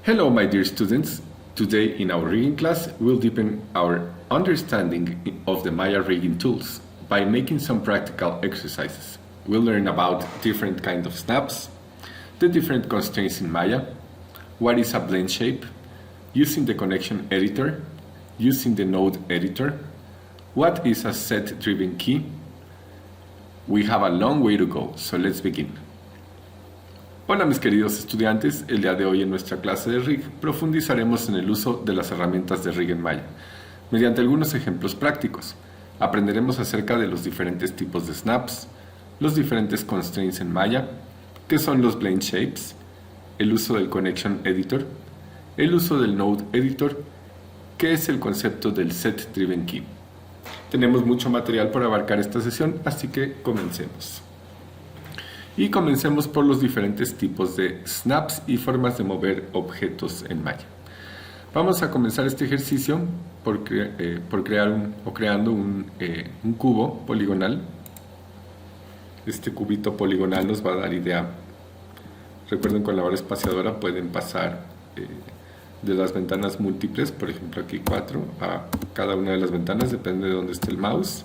Hello, my dear students. Today in our rigging class, we'll deepen our understanding of the Maya rigging tools by making some practical exercises. We'll learn about different kinds of snaps, the different constraints in Maya, what is a blend shape, using the connection editor, using the node editor, what is a set-driven key. We have a long way to go, so let's begin. Hola mis queridos estudiantes, el día de hoy en nuestra clase de rig profundizaremos en el uso de las herramientas de rig en Maya, mediante algunos ejemplos prácticos. Aprenderemos acerca de los diferentes tipos de snaps, los diferentes constraints en Maya, qué son los blend shapes, el uso del connection editor, el uso del node editor, qué es el concepto del set driven key. Tenemos mucho material por abarcar esta sesión, así que comencemos. Y comencemos por los diferentes tipos de snaps y formas de mover objetos en Maya. Vamos a comenzar este ejercicio por creando un cubo poligonal. Este cubito poligonal nos va a dar idea. Recuerden, con la barra espaciadora pueden pasar de las ventanas múltiples, por ejemplo aquí 4, a cada una de las ventanas, depende de dónde esté el mouse.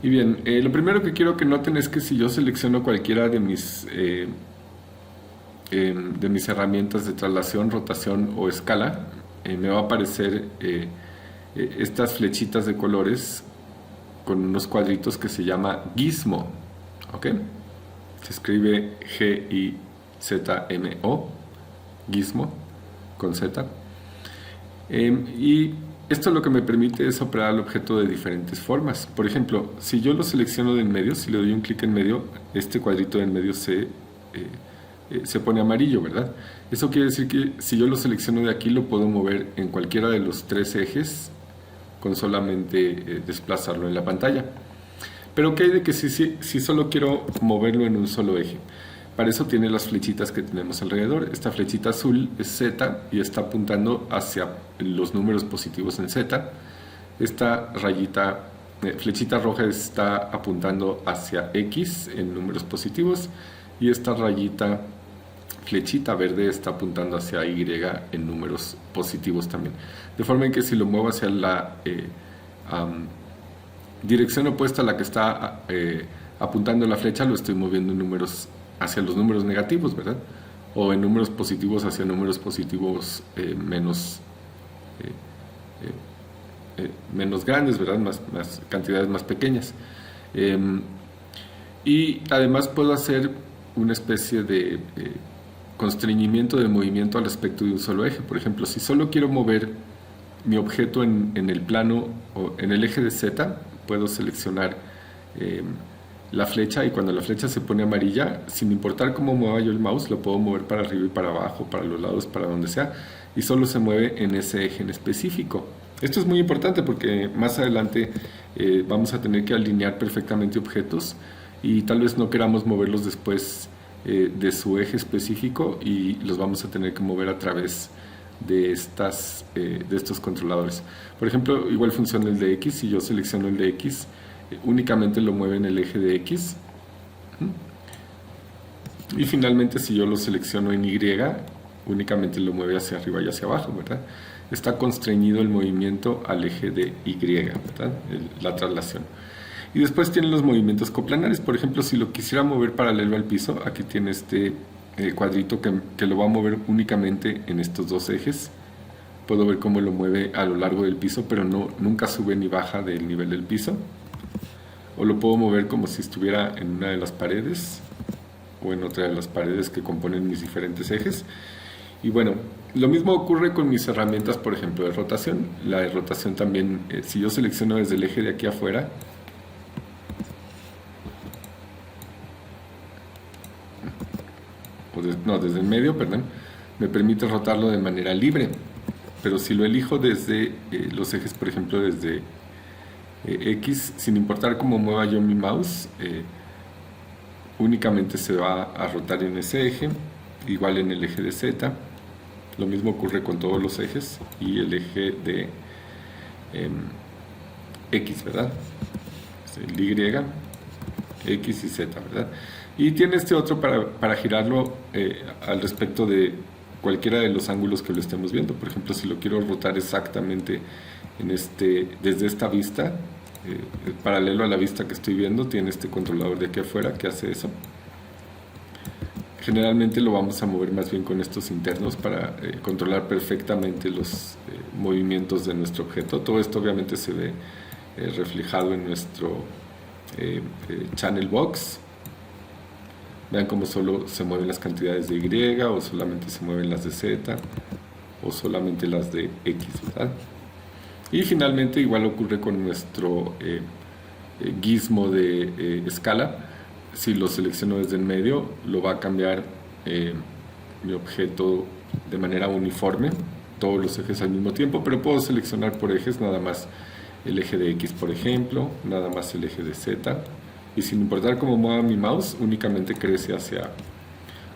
Y bien, lo primero que quiero que noten es que si yo selecciono cualquiera de mis herramientas de traslación, rotación o escala, me va a aparecer estas flechitas de colores con unos cuadritos que se llama Gizmo, ¿ok? Se escribe G-I-Z-M-O, Gizmo, con Z. Y esto lo que me permite es operar el objeto de diferentes formas. Por ejemplo, si yo lo selecciono de en medio, si le doy un clic en medio, este cuadrito de en medio se pone amarillo, ¿verdad? Eso quiere decir que si yo lo selecciono de aquí, lo puedo mover en cualquiera de los tres ejes con solamente desplazarlo en la pantalla. Pero ¿qué hay de que si solo quiero moverlo en un solo eje? Para eso tiene las flechitas que tenemos alrededor. Esta flechita azul es Z y está apuntando hacia los números positivos en Z. Esta flechita roja está apuntando hacia X en números positivos. Y esta flechita verde está apuntando hacia Y en números positivos también. De forma en que si lo muevo hacia la dirección opuesta a la que está apuntando la flecha, lo estoy moviendo en números hacia los números negativos, ¿verdad? O en números positivos hacia números positivos menos grandes, ¿verdad? Más cantidades más pequeñas. Y además puedo hacer una especie de constreñimiento de movimiento al respecto de un solo eje. Por ejemplo, si solo quiero mover mi objeto en el plano o en el eje de Z, puedo seleccionar la flecha, y cuando la flecha se pone amarilla, sin importar cómo mueva yo el mouse, lo puedo mover para arriba y para abajo, para los lados, para donde sea, y solo se mueve en ese eje en específico. Esto es muy importante porque más adelante vamos a tener que alinear perfectamente objetos y tal vez no queramos moverlos después de su eje específico, y los vamos a tener que mover a través de estos controladores. Por ejemplo, igual funciona el de X. Si yo selecciono el de X, únicamente lo mueve en el eje de X. Y finalmente, si yo lo selecciono en Y, únicamente lo mueve hacia arriba y hacia abajo, ¿verdad? Está constreñido el movimiento al eje de Y, ¿verdad? La traslación. Y después tienen los movimientos coplanares. Por ejemplo, si lo quisiera mover paralelo al piso, aquí tiene este cuadrito que lo va a mover únicamente en estos dos ejes. Puedo ver cómo lo mueve a lo largo del piso, pero nunca sube ni baja del nivel del piso. O lo puedo mover como si estuviera en una de las paredes o en otra de las paredes que componen mis diferentes ejes. Y bueno, lo mismo ocurre con mis herramientas, por ejemplo, de rotación. La de rotación también, si yo selecciono desde el eje de aquí afuera, desde el medio, perdón, me permite rotarlo de manera libre. Pero si lo elijo desde los ejes, por ejemplo, desde X, sin importar cómo mueva yo mi mouse, únicamente se va a rotar en ese eje, igual en el eje de Z. Lo mismo ocurre con todos los ejes y el eje de X, ¿verdad? El Y, X y Z, ¿verdad? Y tiene este otro para girarlo al respecto de cualquiera de los ángulos que lo estemos viendo. Por ejemplo, si lo quiero rotar exactamente desde esta vista, paralelo a la vista que estoy viendo, tiene este controlador de aquí afuera que hace eso. Generalmente lo vamos a mover más bien con estos internos para controlar perfectamente los movimientos de nuestro objeto. Todo esto obviamente se ve reflejado en nuestro channel box. Vean cómo solo se mueven las cantidades de Y, o solamente se mueven las de Z, o solamente las de X, ¿verdad? Y finalmente igual ocurre con nuestro gizmo de escala. Si lo selecciono desde el medio, lo va a cambiar mi objeto de manera uniforme, todos los ejes al mismo tiempo, pero puedo seleccionar por ejes nada más el eje de X, por ejemplo, nada más el eje de Z, y sin importar cómo mueva mi mouse, únicamente crece hacia,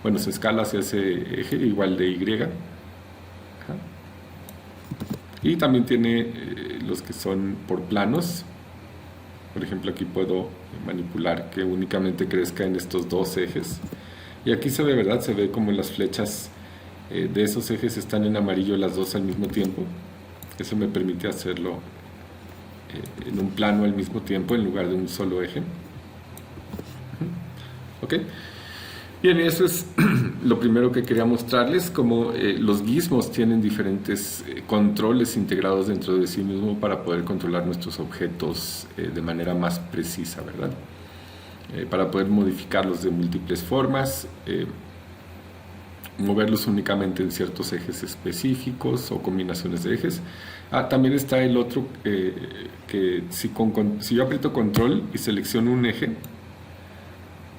bueno, se escala hacia ese eje, igual de Y. Ajá. Y también tiene los que son por planos. Por ejemplo, aquí puedo manipular que únicamente crezca en estos dos ejes. Y aquí se ve, ¿verdad? Se ve como las flechas de esos ejes están en amarillo las dos al mismo tiempo. Eso me permite hacerlo en un plano al mismo tiempo en lugar de un solo eje. ¿Ok? Bien, eso es lo primero que quería mostrarles, cómo los gizmos tienen diferentes controles integrados dentro de sí mismo para poder controlar nuestros objetos de manera más precisa, ¿verdad? Para poder modificarlos de múltiples formas, moverlos únicamente en ciertos ejes específicos o combinaciones de ejes. También está el otro que si yo aprieto control y selecciono un eje,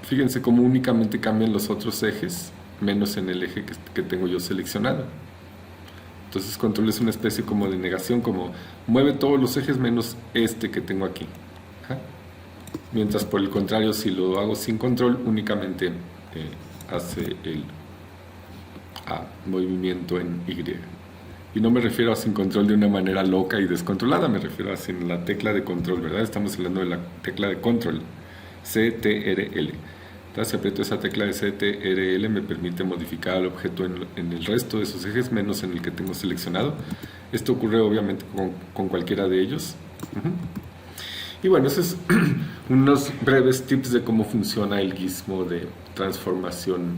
fíjense cómo únicamente cambian los otros ejes, menos en el eje que tengo yo seleccionado. Entonces control es una especie como de negación, como mueve todos los ejes menos este que tengo aquí. ¿Ja? Mientras por el contrario, si lo hago sin control, únicamente hace el movimiento en Y. Y no me refiero a sin control de una manera loca y descontrolada, me refiero a sin la tecla de control, ¿verdad? Estamos hablando de la tecla de control. CTRL. Entonces, si aprieto esa tecla de CTRL, me permite modificar el objeto en el resto de esos ejes, menos en el que tengo seleccionado. Esto ocurre obviamente con cualquiera de ellos. Y bueno, esos es unos breves tips de cómo funciona el gizmo de transformación,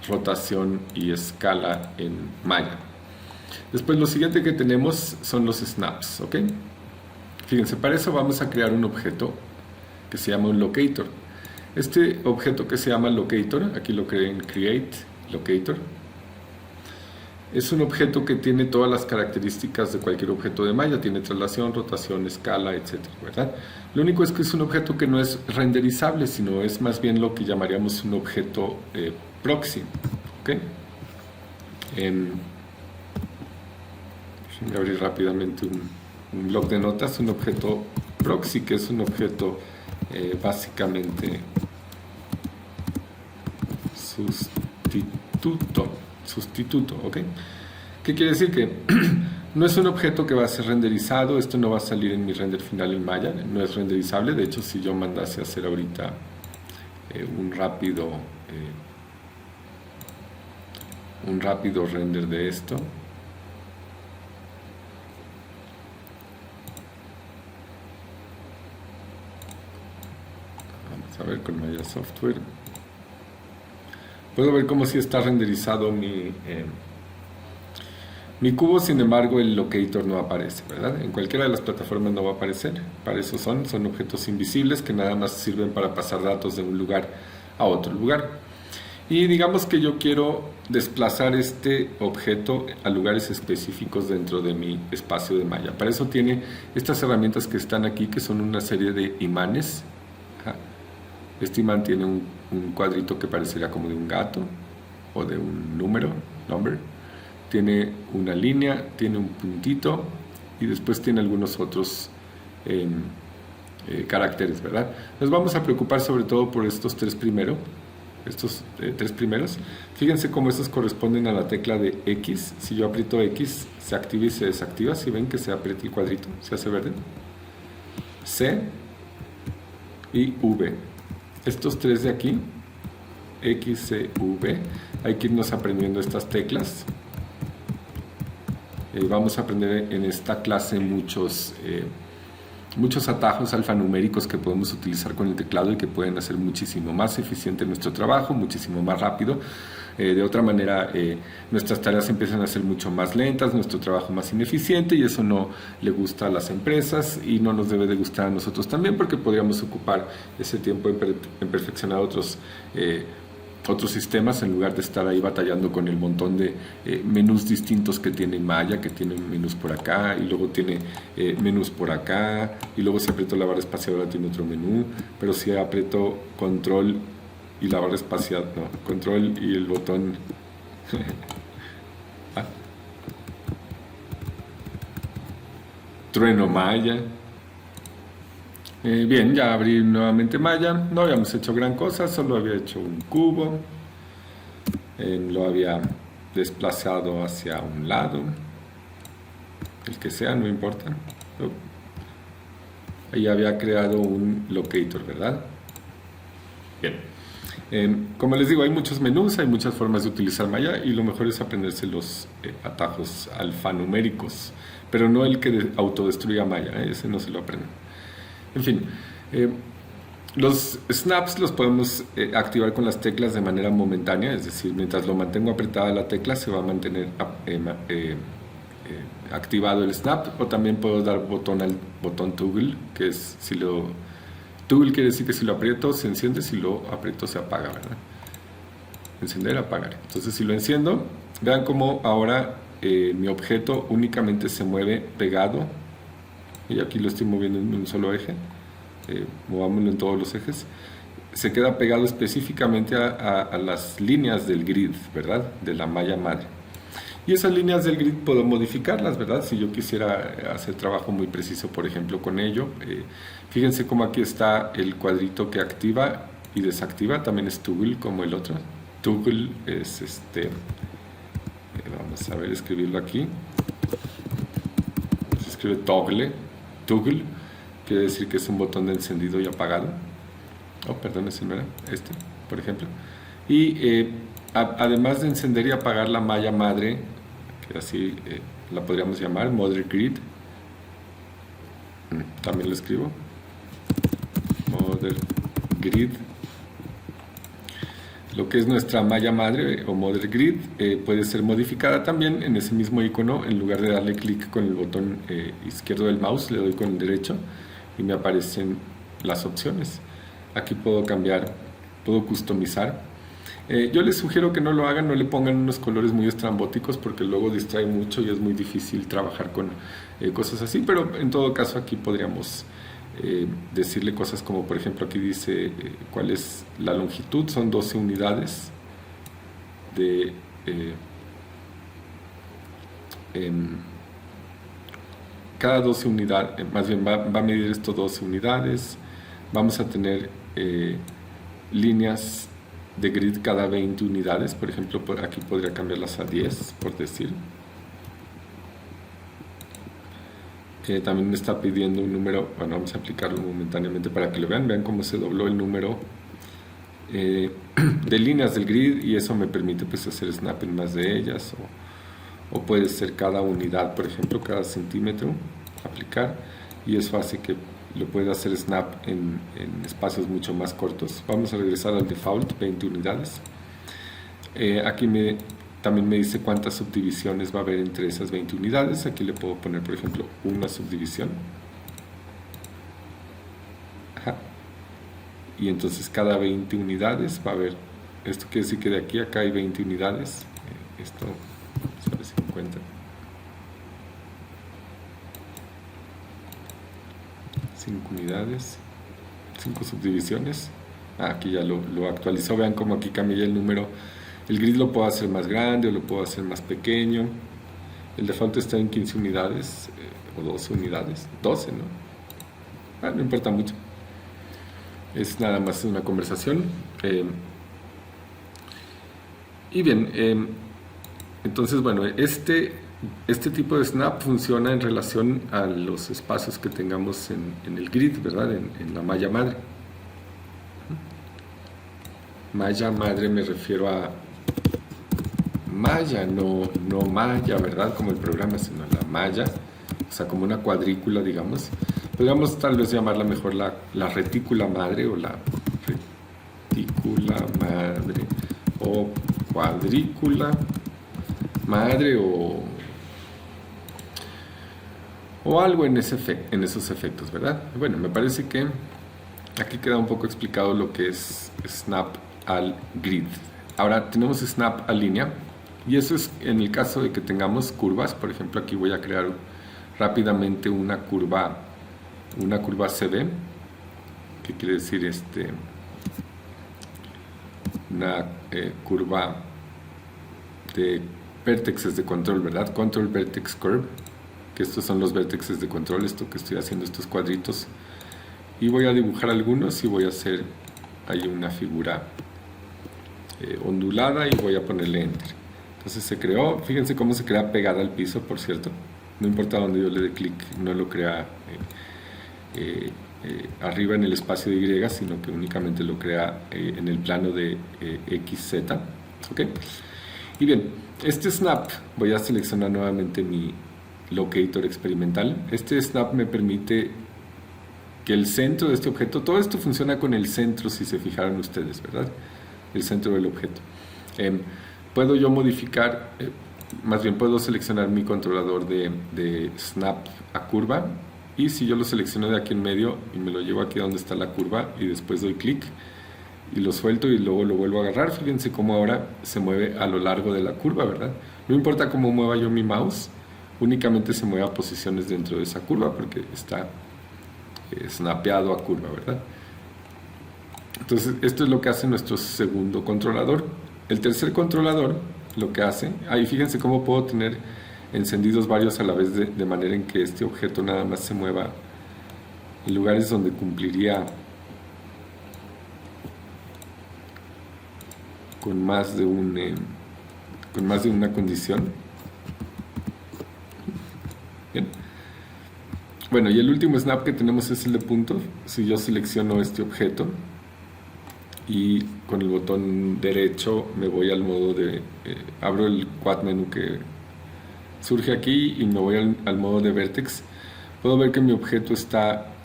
rotación y escala en Maya. Después, lo siguiente que tenemos son los snaps, ¿ok? Fíjense, para eso vamos a crear un objeto que se llama un locator. Este objeto que se llama locator, aquí lo creé en create locator, es un objeto que tiene todas las características de cualquier objeto de Maya. Tiene traslación, rotación, escala, etcétera, ¿verdad? Lo único es que es un objeto que no es renderizable, sino es más bien lo que llamaríamos un objeto proxy, ¿ok? Déjenme abrir rápidamente un bloc de notas. Un objeto proxy, que es un objeto básicamente sustituto, ¿ok? ¿Qué quiere decir? Que no es un objeto que va a ser renderizado. Esto no va a salir en mi render final en Maya, no es renderizable. De hecho, si yo mandase a hacer ahorita un rápido render de esto, a ver con Maya Software, puedo ver cómo si está renderizado mi cubo. Sin embargo, el locator no aparece, ¿verdad? En cualquiera de las plataformas no va a aparecer. Para eso son objetos invisibles que nada más sirven para pasar datos de un lugar a otro lugar. Y digamos que yo quiero desplazar este objeto a lugares específicos dentro de mi espacio de Maya. Para eso tiene estas herramientas que están aquí, que son una serie de imanes. Este imán tiene un cuadrito que parecería como de un gato o de un número, number. Tiene una línea, tiene un puntito y después tiene algunos otros caracteres, ¿verdad? Nos vamos a preocupar sobre todo por estos tres primeros. Fíjense cómo estos corresponden a la tecla de X. Si yo aprieto X, se activa y se desactiva. Si ven que se aprieta el cuadrito, se hace verde. C y V. estos tres de aquí, X, C, V, hay que irnos aprendiendo estas teclas. Vamos a aprender en esta clase muchos atajos alfanuméricos que podemos utilizar con el teclado y que pueden hacer muchísimo más eficiente nuestro trabajo, muchísimo más rápido. De otra manera, nuestras tareas empiezan a ser mucho más lentas, nuestro trabajo más ineficiente, y eso no le gusta a las empresas y no nos debe de gustar a nosotros también, porque podríamos ocupar ese tiempo en perfeccionar otros sistemas en lugar de estar ahí batallando con el montón de menús distintos que tiene Maya, que tiene menús por acá y luego tiene menús por acá, y luego si aprieto la barra espaciadora tiene otro menú, pero si aprieto control y la barra espacial, no, control y el botón trueno Maya. Bien, ya abrí nuevamente Maya. No habíamos hecho gran cosa, solo había hecho un cubo, lo había desplazado hacia un lado, el que sea, no importa. Ahí había creado un locator, ¿verdad? Bien. Como les digo, hay muchos menús, hay muchas formas de utilizar Maya, y lo mejor es aprenderse los atajos alfanuméricos, pero no el que autodestruya Maya, ese no se lo aprenden. En fin, los snaps los podemos activar con las teclas de manera momentánea, es decir, mientras lo mantengo apretada la tecla se va a mantener activado el snap, o también puedo dar botón al botón toggle, que es toggle quiere decir que si lo aprieto se enciende, si lo aprieto se apaga, ¿verdad? Encender, apagar. Entonces si lo enciendo, vean cómo ahora mi objeto únicamente se mueve pegado, y aquí lo estoy moviendo en un solo eje, movámoslo en todos los ejes, se queda pegado específicamente a las líneas del grid, ¿verdad? De la malla madre. Y esas líneas del grid puedo modificarlas, ¿verdad? Si yo quisiera hacer trabajo muy preciso, por ejemplo, con ello. Fíjense cómo aquí está el cuadrito que activa y desactiva, también es toggle como el otro. Toggle es vamos a ver, escribirlo aquí. Se escribe toggle, quiere decir que es un botón de encendido y apagado. Oh, perdón, ese no era, por ejemplo. Y además de encender y apagar la malla madre, que así la podríamos llamar, Mother Grid, también lo escribo, Mother Grid. Lo que es nuestra malla madre o Mother Grid puede ser modificada también en ese mismo icono. En lugar de darle clic con el botón izquierdo del mouse, le doy con el derecho y me aparecen las opciones. Aquí puedo cambiar, puedo customizar. Yo les sugiero que no lo hagan, no le pongan unos colores muy estrambóticos, porque luego distrae mucho y es muy difícil trabajar con cosas así, pero en todo caso aquí podríamos decirle cosas como, por ejemplo, aquí dice cuál es la longitud, son 12 unidades de cada 12 unidades, más bien va a medir esto 12 unidades. Vamos a tener líneas de grid cada 20 unidades, por ejemplo, aquí podría cambiarlas a 10, por decir. También me está pidiendo un número, bueno, vamos a aplicarlo momentáneamente para que lo vean cómo se dobló el número de líneas del grid, y eso me permite pues hacer snap en más de ellas, o puede ser cada unidad, por ejemplo, cada centímetro, aplicar, y eso hace que lo pueda hacer snap en espacios mucho más cortos. Vamos a regresar al default, 20 unidades. Aquí también me dice cuántas subdivisiones va a haber entre esas 20 unidades. Aquí le puedo poner, por ejemplo, una subdivisión. Ajá. Y entonces cada 20 unidades va a haber, esto quiere decir que de aquí a acá hay 20 unidades. Esto, a ver si me encuentra. 5 unidades, 5 subdivisiones. Aquí ya lo actualizó. Vean cómo aquí cambié el número. El grid lo puedo hacer más grande o lo puedo hacer más pequeño. El default está en 15 unidades o 12 unidades. 12, ¿no? No importa mucho. Es nada más una conversación. Y bien, entonces, bueno, este tipo de snap funciona en relación a los espacios que tengamos en el grid, ¿verdad? En la malla madre. Malla madre me refiero a malla, no malla, ¿verdad? Como el programa, sino la malla, o sea, como una cuadrícula, digamos. Podríamos tal vez llamarla mejor la retícula madre o la retícula madre o cuadrícula madre o algo en esos efectos, ¿verdad? Bueno, me parece que aquí queda un poco explicado lo que es snap al grid. Ahora tenemos snap a línea y eso es en el caso de que tengamos curvas. Por ejemplo, aquí voy a crear rápidamente una curva CB, que quiere decir una curva de vértices de control, ¿verdad? Control Vertex Curve, que estos son los vértices de control, esto que estoy haciendo, estos cuadritos. Y voy a dibujar algunos y voy a hacer ahí una figura ondulada y voy a ponerle Enter. Entonces se creó, fíjense cómo se crea pegada al piso, por cierto. No importa donde yo le dé clic, no lo crea arriba en el espacio de Y, sino que únicamente lo crea en el plano de XZ. ¿Ok? Y bien, este snap, voy a seleccionar nuevamente mi locator experimental. Este snap me permite que el centro de este objeto, todo esto funciona con el centro, si se fijaron ustedes, ¿verdad? El centro del objeto. Puedo yo modificar, más bien puedo seleccionar mi controlador de snap a curva, y si yo lo selecciono de aquí en medio y me lo llevo aquí donde está la curva y después doy clic y lo suelto y luego lo vuelvo a agarrar, fíjense cómo ahora se mueve a lo largo de la curva, ¿verdad? No importa cómo mueva yo mi mouse, únicamente se mueve a posiciones dentro de esa curva porque está snapeado a curva, ¿verdad? Entonces esto es lo que hace nuestro segundo controlador. El tercer controlador lo que hace, ahí fíjense cómo puedo tener encendidos varios a la vez, de manera en que este objeto nada más se mueva en lugares donde cumpliría con más de una condición. Bien. Bueno, y el último snap que tenemos es el de punto. Si yo selecciono este objeto y con el botón derecho me voy al modo de abro el quad menú que surge aquí y me voy al modo de vertex, puedo ver que mi objeto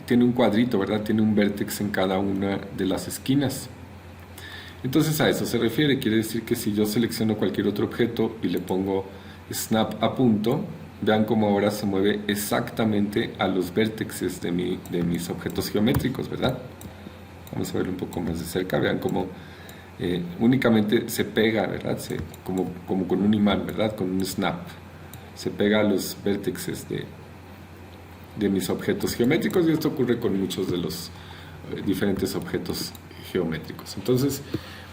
tiene un cuadrito, ¿verdad? Tiene un vertex en cada una de las esquinas. Entonces a eso se refiere, quiere decir que si yo selecciono cualquier otro objeto y le pongo snap a punto, vean cómo ahora se mueve exactamente a los vértices de mis objetos geométricos, ¿verdad? Vamos a ver un poco más de cerca, vean cómo únicamente se pega, ¿verdad? Como con un imán, ¿verdad? Con un snap. Se pega a los vértices de mis objetos geométricos, y esto ocurre con muchos de los diferentes objetos geométricos. Entonces,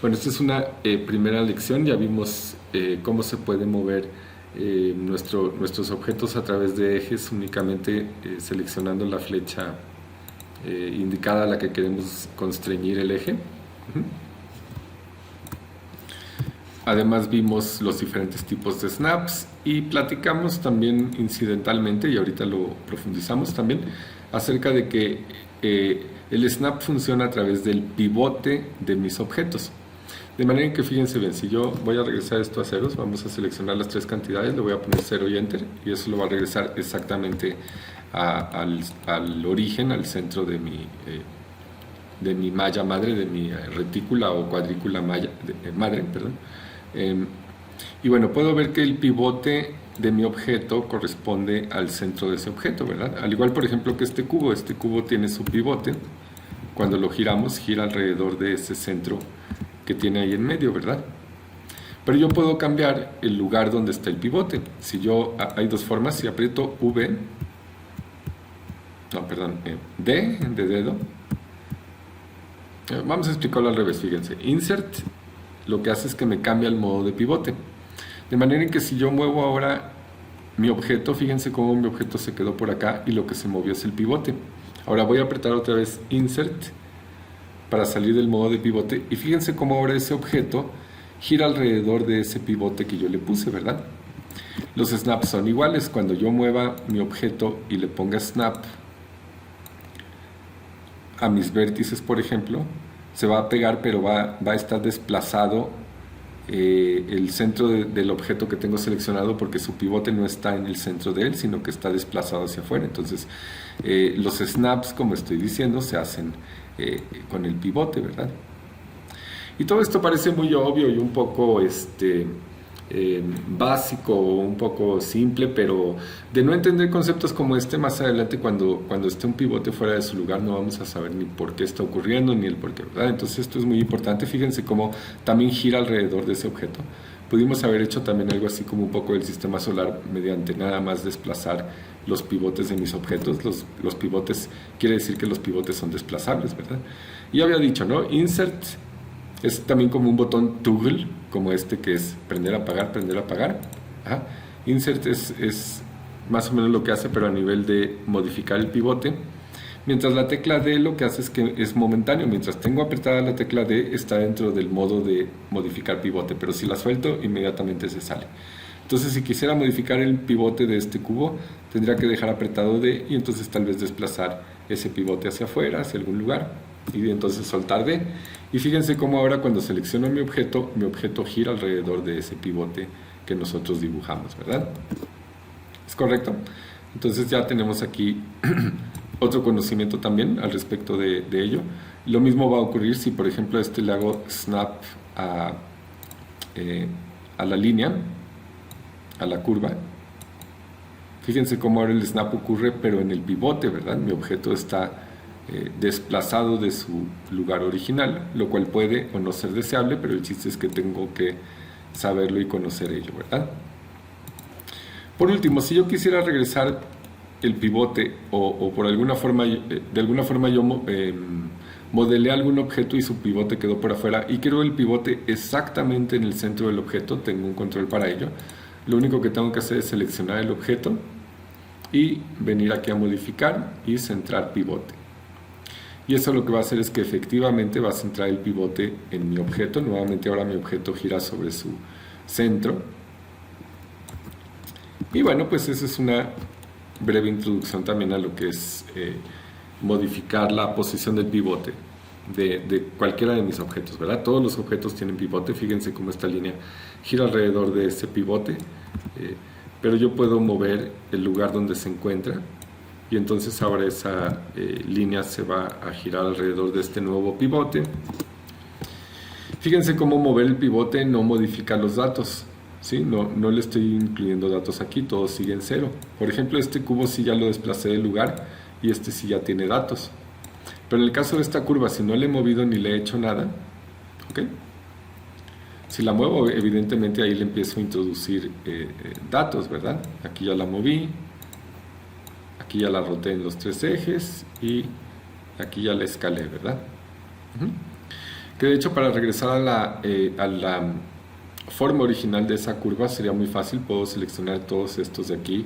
bueno, esta es una primera lección. Ya vimos cómo se puede mover nuestros objetos a través de ejes, únicamente seleccionando la flecha indicada a la que queremos constreñir el eje. Además vimos los diferentes tipos de snaps y platicamos también incidentalmente, y ahorita lo profundizamos también, acerca de que el snap funciona a través del pivote de mis objetos. De manera que fíjense bien, si yo voy a regresar esto a ceros, vamos a seleccionar las tres cantidades, le voy a poner 0 y Enter, y eso lo va a regresar exactamente al origen, al centro de mi malla madre, de mi retícula o cuadrícula madre, perdón. Y bueno, puedo ver que el pivote de mi objeto corresponde al centro de ese objeto, ¿verdad? Al igual, por ejemplo, que este cubo tiene su pivote. Cuando lo giramos, gira alrededor de ese centro que tiene ahí en medio, ¿verdad? Pero yo puedo cambiar el lugar donde está el pivote. Hay dos formas: si aprieto D de dedo. Vamos a explicarlo al revés, fíjense. Insert lo que hace es que me cambia el modo de pivote. De manera en que si yo muevo ahora mi objeto, fíjense cómo mi objeto se quedó por acá y lo que se movió es el pivote. Ahora voy a apretar otra vez Insert para salir del modo de pivote, y fíjense cómo ahora ese objeto gira alrededor de ese pivote que yo le puse, ¿verdad? Los snaps son iguales. Cuando yo mueva mi objeto y le ponga snap a mis vértices, por ejemplo, se va a pegar, pero va a estar desplazado el centro del objeto que tengo seleccionado, porque su pivote no está en el centro de él, sino que está desplazado hacia afuera. Entonces los snaps, como estoy diciendo, se hacen con el pivote, ¿verdad? Y todo esto parece muy obvio y un poco básico, un poco simple, pero de no entender conceptos como este, más adelante cuando esté un pivote fuera de su lugar no vamos a saber ni por qué está ocurriendo ni el por qué, ¿verdad? Entonces esto es muy importante. Fíjense cómo también gira alrededor de ese objeto. Pudimos haber hecho también algo así como un poco el sistema solar mediante nada más desplazar los pivotes de mis objetos. Los pivotes, quiere decir que los pivotes son desplazables, ¿verdad? Y había dicho, ¿no? Insert es también como un botón toggle, como este que es prender, apagar, prender, apagar. Ajá. Insert es más o menos lo que hace, pero a nivel de modificar el pivote. Mientras la tecla D lo que hace es que es momentáneo. Mientras tengo apretada la tecla D está dentro del modo de modificar pivote, pero si la suelto inmediatamente se sale. Entonces si quisiera modificar el pivote de este cubo tendría que dejar apretado D y entonces tal vez desplazar ese pivote hacia afuera, hacia algún lugar, y entonces soltar D. Y fíjense cómo ahora cuando selecciono mi objeto gira alrededor de ese pivote que nosotros dibujamos, ¿verdad? ¿Es correcto? Entonces ya tenemos aquí otro conocimiento también al respecto de ello. Lo mismo va a ocurrir si, por ejemplo, le hago snap a la línea, a la curva. Fíjense cómo ahora el snap ocurre, pero en el pivote, ¿verdad? Mi objeto está desplazado de su lugar original, lo cual puede o no ser deseable, pero el chiste es que tengo que saberlo y conocer ello, ¿verdad? Por último, si yo quisiera regresar el pivote o por alguna forma, de alguna forma yo modelé algún objeto y su pivote quedó por afuera y quiero el pivote exactamente en el centro del objeto, tengo un control para ello. Lo único que tengo que hacer es seleccionar el objeto y venir aquí a modificar y centrar pivote. Y eso lo que va a hacer es que efectivamente va a centrar el pivote en mi objeto. Nuevamente ahora mi objeto gira sobre su centro. Y bueno, pues esa es una breve introducción también a lo que es modificar la posición del pivote de cualquiera de mis objetos, ¿verdad? Todos los objetos tienen pivote. Fíjense cómo esta línea gira alrededor de ese pivote. Pero yo puedo mover el lugar donde se encuentra. Y entonces ahora esa línea se va a girar alrededor de este nuevo pivote. Fíjense cómo mover el pivote no modifica los datos, ¿sí? No le estoy incluyendo datos aquí, todos siguen cero. Por ejemplo, este cubo sí ya lo desplacé del lugar y este sí ya tiene datos. Pero en el caso de esta curva, si no le he movido ni le he hecho nada, ¿ok? Si la muevo, evidentemente ahí le empiezo a introducir datos, ¿verdad? Aquí ya la moví. Aquí ya la roté en los 3 ejes y aquí ya la escalé, ¿verdad? Que de hecho para regresar a la forma original de esa curva sería muy fácil. Puedo seleccionar todos estos de aquí,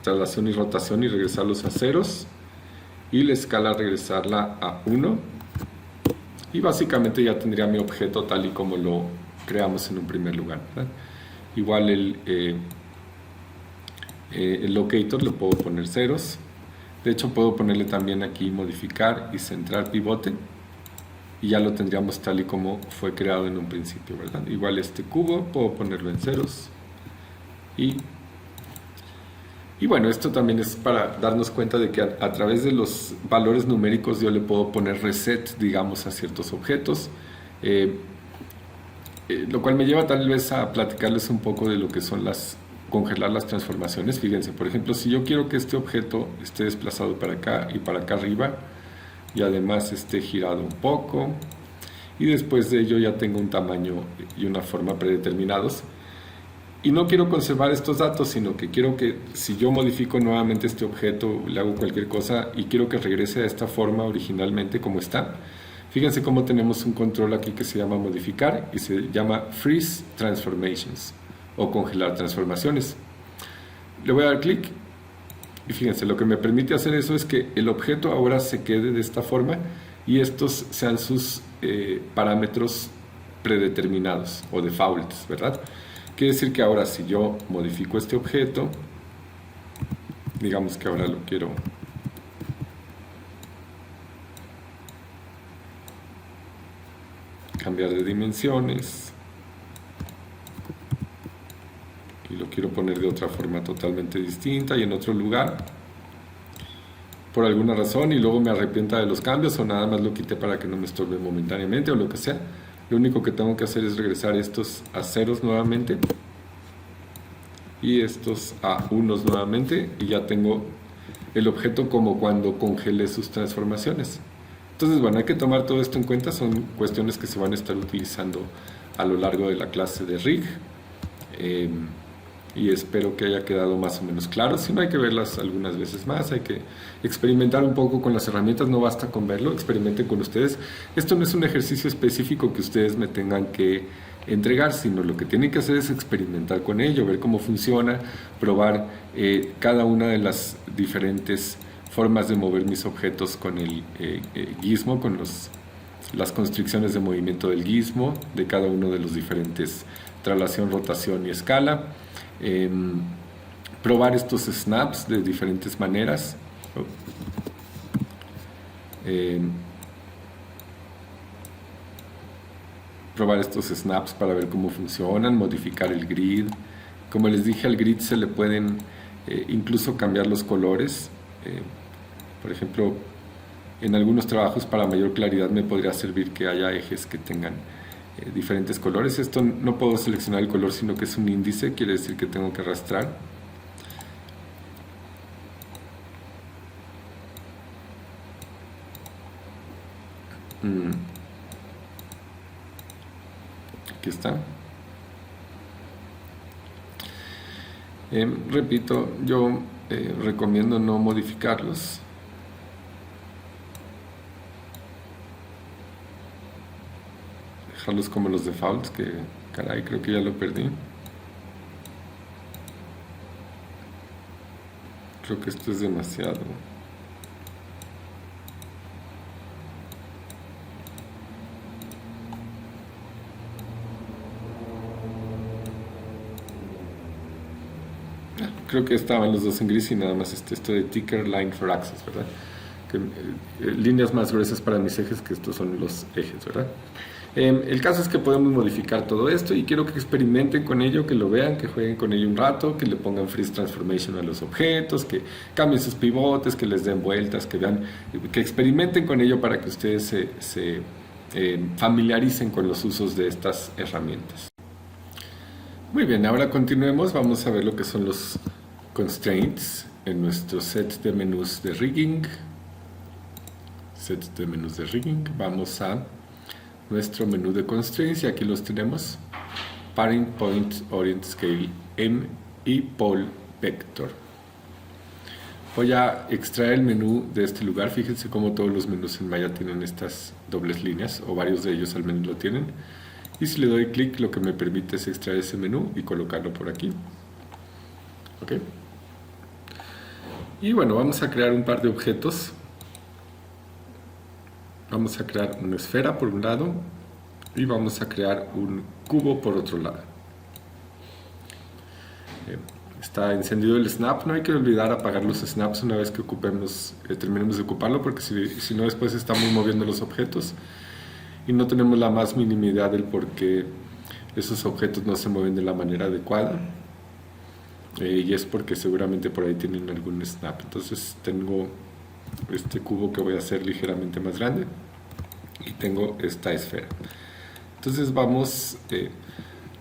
traslación y rotación, y regresarlos a ceros, y la escala regresarla a 1, y básicamente ya tendría mi objeto tal y como lo creamos en un primer lugar, ¿verdad? Igual el locator le puedo poner ceros. De hecho puedo ponerle también aquí modificar y centrar pivote y ya lo tendríamos tal y como fue creado en un principio, ¿verdad? Igual este cubo puedo ponerlo en ceros y bueno, esto también es para darnos cuenta de que a través de los valores numéricos yo le puedo poner reset, digamos, a ciertos objetos, lo cual me lleva tal vez a platicarles un poco de lo que son congelar las transformaciones. Fíjense, por ejemplo, si yo quiero que este objeto esté desplazado para acá y para acá arriba y además esté girado un poco, y después de ello ya tengo un tamaño y una forma predeterminados, y no quiero conservar estos datos, sino que quiero que si yo modifico nuevamente este objeto, le hago cualquier cosa y quiero que regrese a esta forma originalmente como está, fíjense cómo tenemos un control aquí que se llama modificar y se llama freeze transformations o congelar transformaciones. Le voy a dar clic y fíjense, lo que me permite hacer eso es que el objeto ahora se quede de esta forma y estos sean sus parámetros predeterminados o defaults, ¿verdad? Quiere decir que ahora si yo modifico este objeto, digamos que ahora lo quiero cambiar de dimensiones y lo quiero poner de otra forma totalmente distinta y en otro lugar por alguna razón y luego me arrepienta de los cambios o nada más lo quité para que no me estorbe momentáneamente o lo que sea, lo único que tengo que hacer es regresar estos a ceros nuevamente y estos a unos nuevamente y ya tengo el objeto como cuando congelé sus transformaciones. Entonces, bueno, hay que tomar todo esto en cuenta, son cuestiones que se van a estar utilizando a lo largo de la clase de rig y espero que haya quedado más o menos claro. Si no, hay que verlas algunas veces más, hay que experimentar un poco con las herramientas, no basta con verlo, experimenten con ustedes. Esto no es un ejercicio específico que ustedes me tengan que entregar, sino lo que tienen que hacer es experimentar con ello, ver cómo funciona, probar cada una de las diferentes formas de mover mis objetos con el gizmo, con las constricciones de movimiento del gizmo, de cada uno de los diferentes traslación, rotación y escala. Probar estos snaps de diferentes maneras. Probar estos snaps para ver cómo funcionan, modificar el grid. Como les dije, al grid se le pueden incluso cambiar los colores. Por ejemplo, en algunos trabajos para mayor claridad me podría servir que haya ejes que tengan diferentes colores. Esto no puedo seleccionar el color, sino que es un índice, quiere decir que tengo que arrastrar. Aquí está. Repito, yo recomiendo no modificarlos. Dejarlos como los defaults, que caray, creo que ya lo perdí. Creo que esto es demasiado. Creo que estaban los dos en gris y nada más esto de ticker line for axis, ¿verdad? Que, líneas más gruesas para mis ejes, que estos son los ejes, ¿verdad? El caso es que podemos modificar todo esto y quiero que experimenten con ello, que lo vean, que jueguen con ello un rato, que le pongan freeze transformation a los objetos, que cambien sus pivotes, que les den vueltas, que vean, que experimenten con ello para que ustedes se familiaricen con los usos de estas herramientas. Muy bien, ahora continuemos, vamos a ver lo que son los constraints en nuestro set de menús de rigging. Set de menús de rigging, vamos a nuestro menú de constraints y aquí los tenemos: parent, point, orient, scale, m y pole vector. Voy a extraer el menú de este lugar. Fíjense cómo todos los menús en Maya tienen estas dobles líneas, o varios de ellos al menos lo tienen. Y si le doy clic, lo que me permite es extraer ese menú y colocarlo por aquí. ¿Ok? Y bueno, vamos a crear un par de objetos. Vamos a crear una esfera por un lado y vamos a crear un cubo por otro lado. Está encendido el snap, no hay que olvidar apagar los snaps una vez que terminemos de ocuparlo, porque si no después estamos moviendo los objetos y no tenemos la más mínima idea del por qué esos objetos no se mueven de la manera adecuada, y es porque seguramente por ahí tienen algún snap. Entonces tengo este cubo que voy a hacer ligeramente más grande y tengo esta esfera. Entonces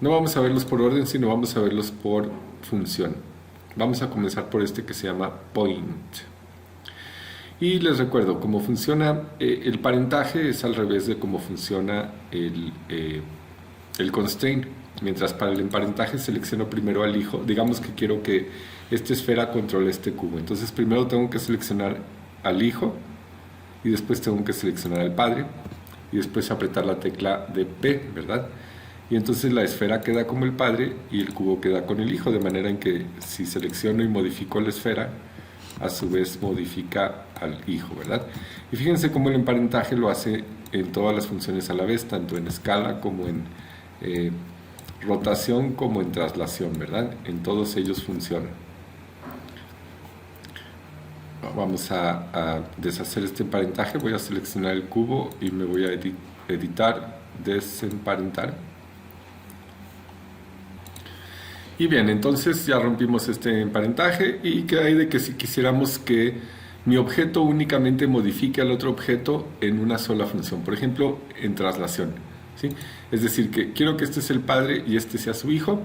no vamos a verlos por orden, sino vamos a verlos por función. Vamos a comenzar por este que se llama point. Y les recuerdo cómo funciona el parentaje, es al revés de cómo funciona el constraint. Mientras para el emparentaje selecciono primero al hijo, digamos que quiero que esta esfera controle este cubo, entonces primero tengo que seleccionar al hijo y después tengo que seleccionar al padre y después apretar la tecla de P, ¿verdad? Y entonces la esfera queda como el padre y el cubo queda con el hijo, de manera en que si selecciono y modifico la esfera, a su vez modifica al hijo, ¿verdad? Y fíjense cómo el emparentaje lo hace en todas las funciones a la vez, tanto en escala como en rotación como en traslación, ¿verdad? En todos ellos funciona. Vamos a deshacer este emparentaje. Voy a seleccionar el cubo y me voy a editar desemparentar. Y bien, entonces ya rompimos este emparentaje. ¿Y qué hay de que si quisiéramos que mi objeto únicamente modifique al otro objeto en una sola función? Por ejemplo, en traslación, ¿sí? Es decir, que quiero que este sea el padre y este sea su hijo,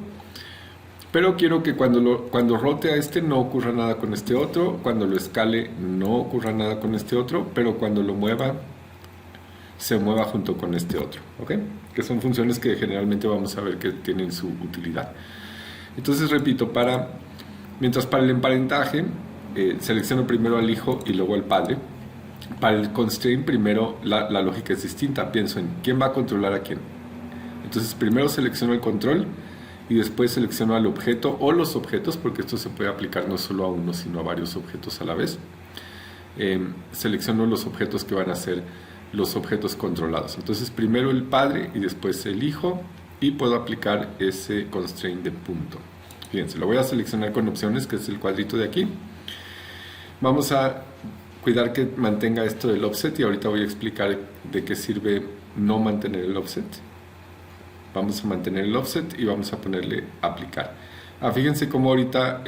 pero quiero que cuando rote a este no ocurra nada con este otro, cuando lo escale no ocurra nada con este otro, pero cuando lo mueva, se mueva junto con este otro, ¿ok? Que son funciones que generalmente vamos a ver que tienen su utilidad. Entonces, repito, mientras para el emparentaje selecciono primero al hijo y luego al padre, para el constraint primero la lógica es distinta, pienso en quién va a controlar a quién. Entonces primero selecciono el control y después selecciono al objeto o los objetos, porque esto se puede aplicar no solo a uno sino a varios objetos a la vez. Selecciono los objetos que van a ser los objetos controlados. Entonces primero el padre y después el hijo, y puedo aplicar ese constraint de punto. Fíjense, lo voy a seleccionar con opciones, que es el cuadrito de aquí. Vamos a cuidar que mantenga esto del offset, y ahorita voy a explicar de qué sirve no mantener el offset. Vamos a mantener el offset y vamos a ponerle aplicar. Fíjense cómo ahorita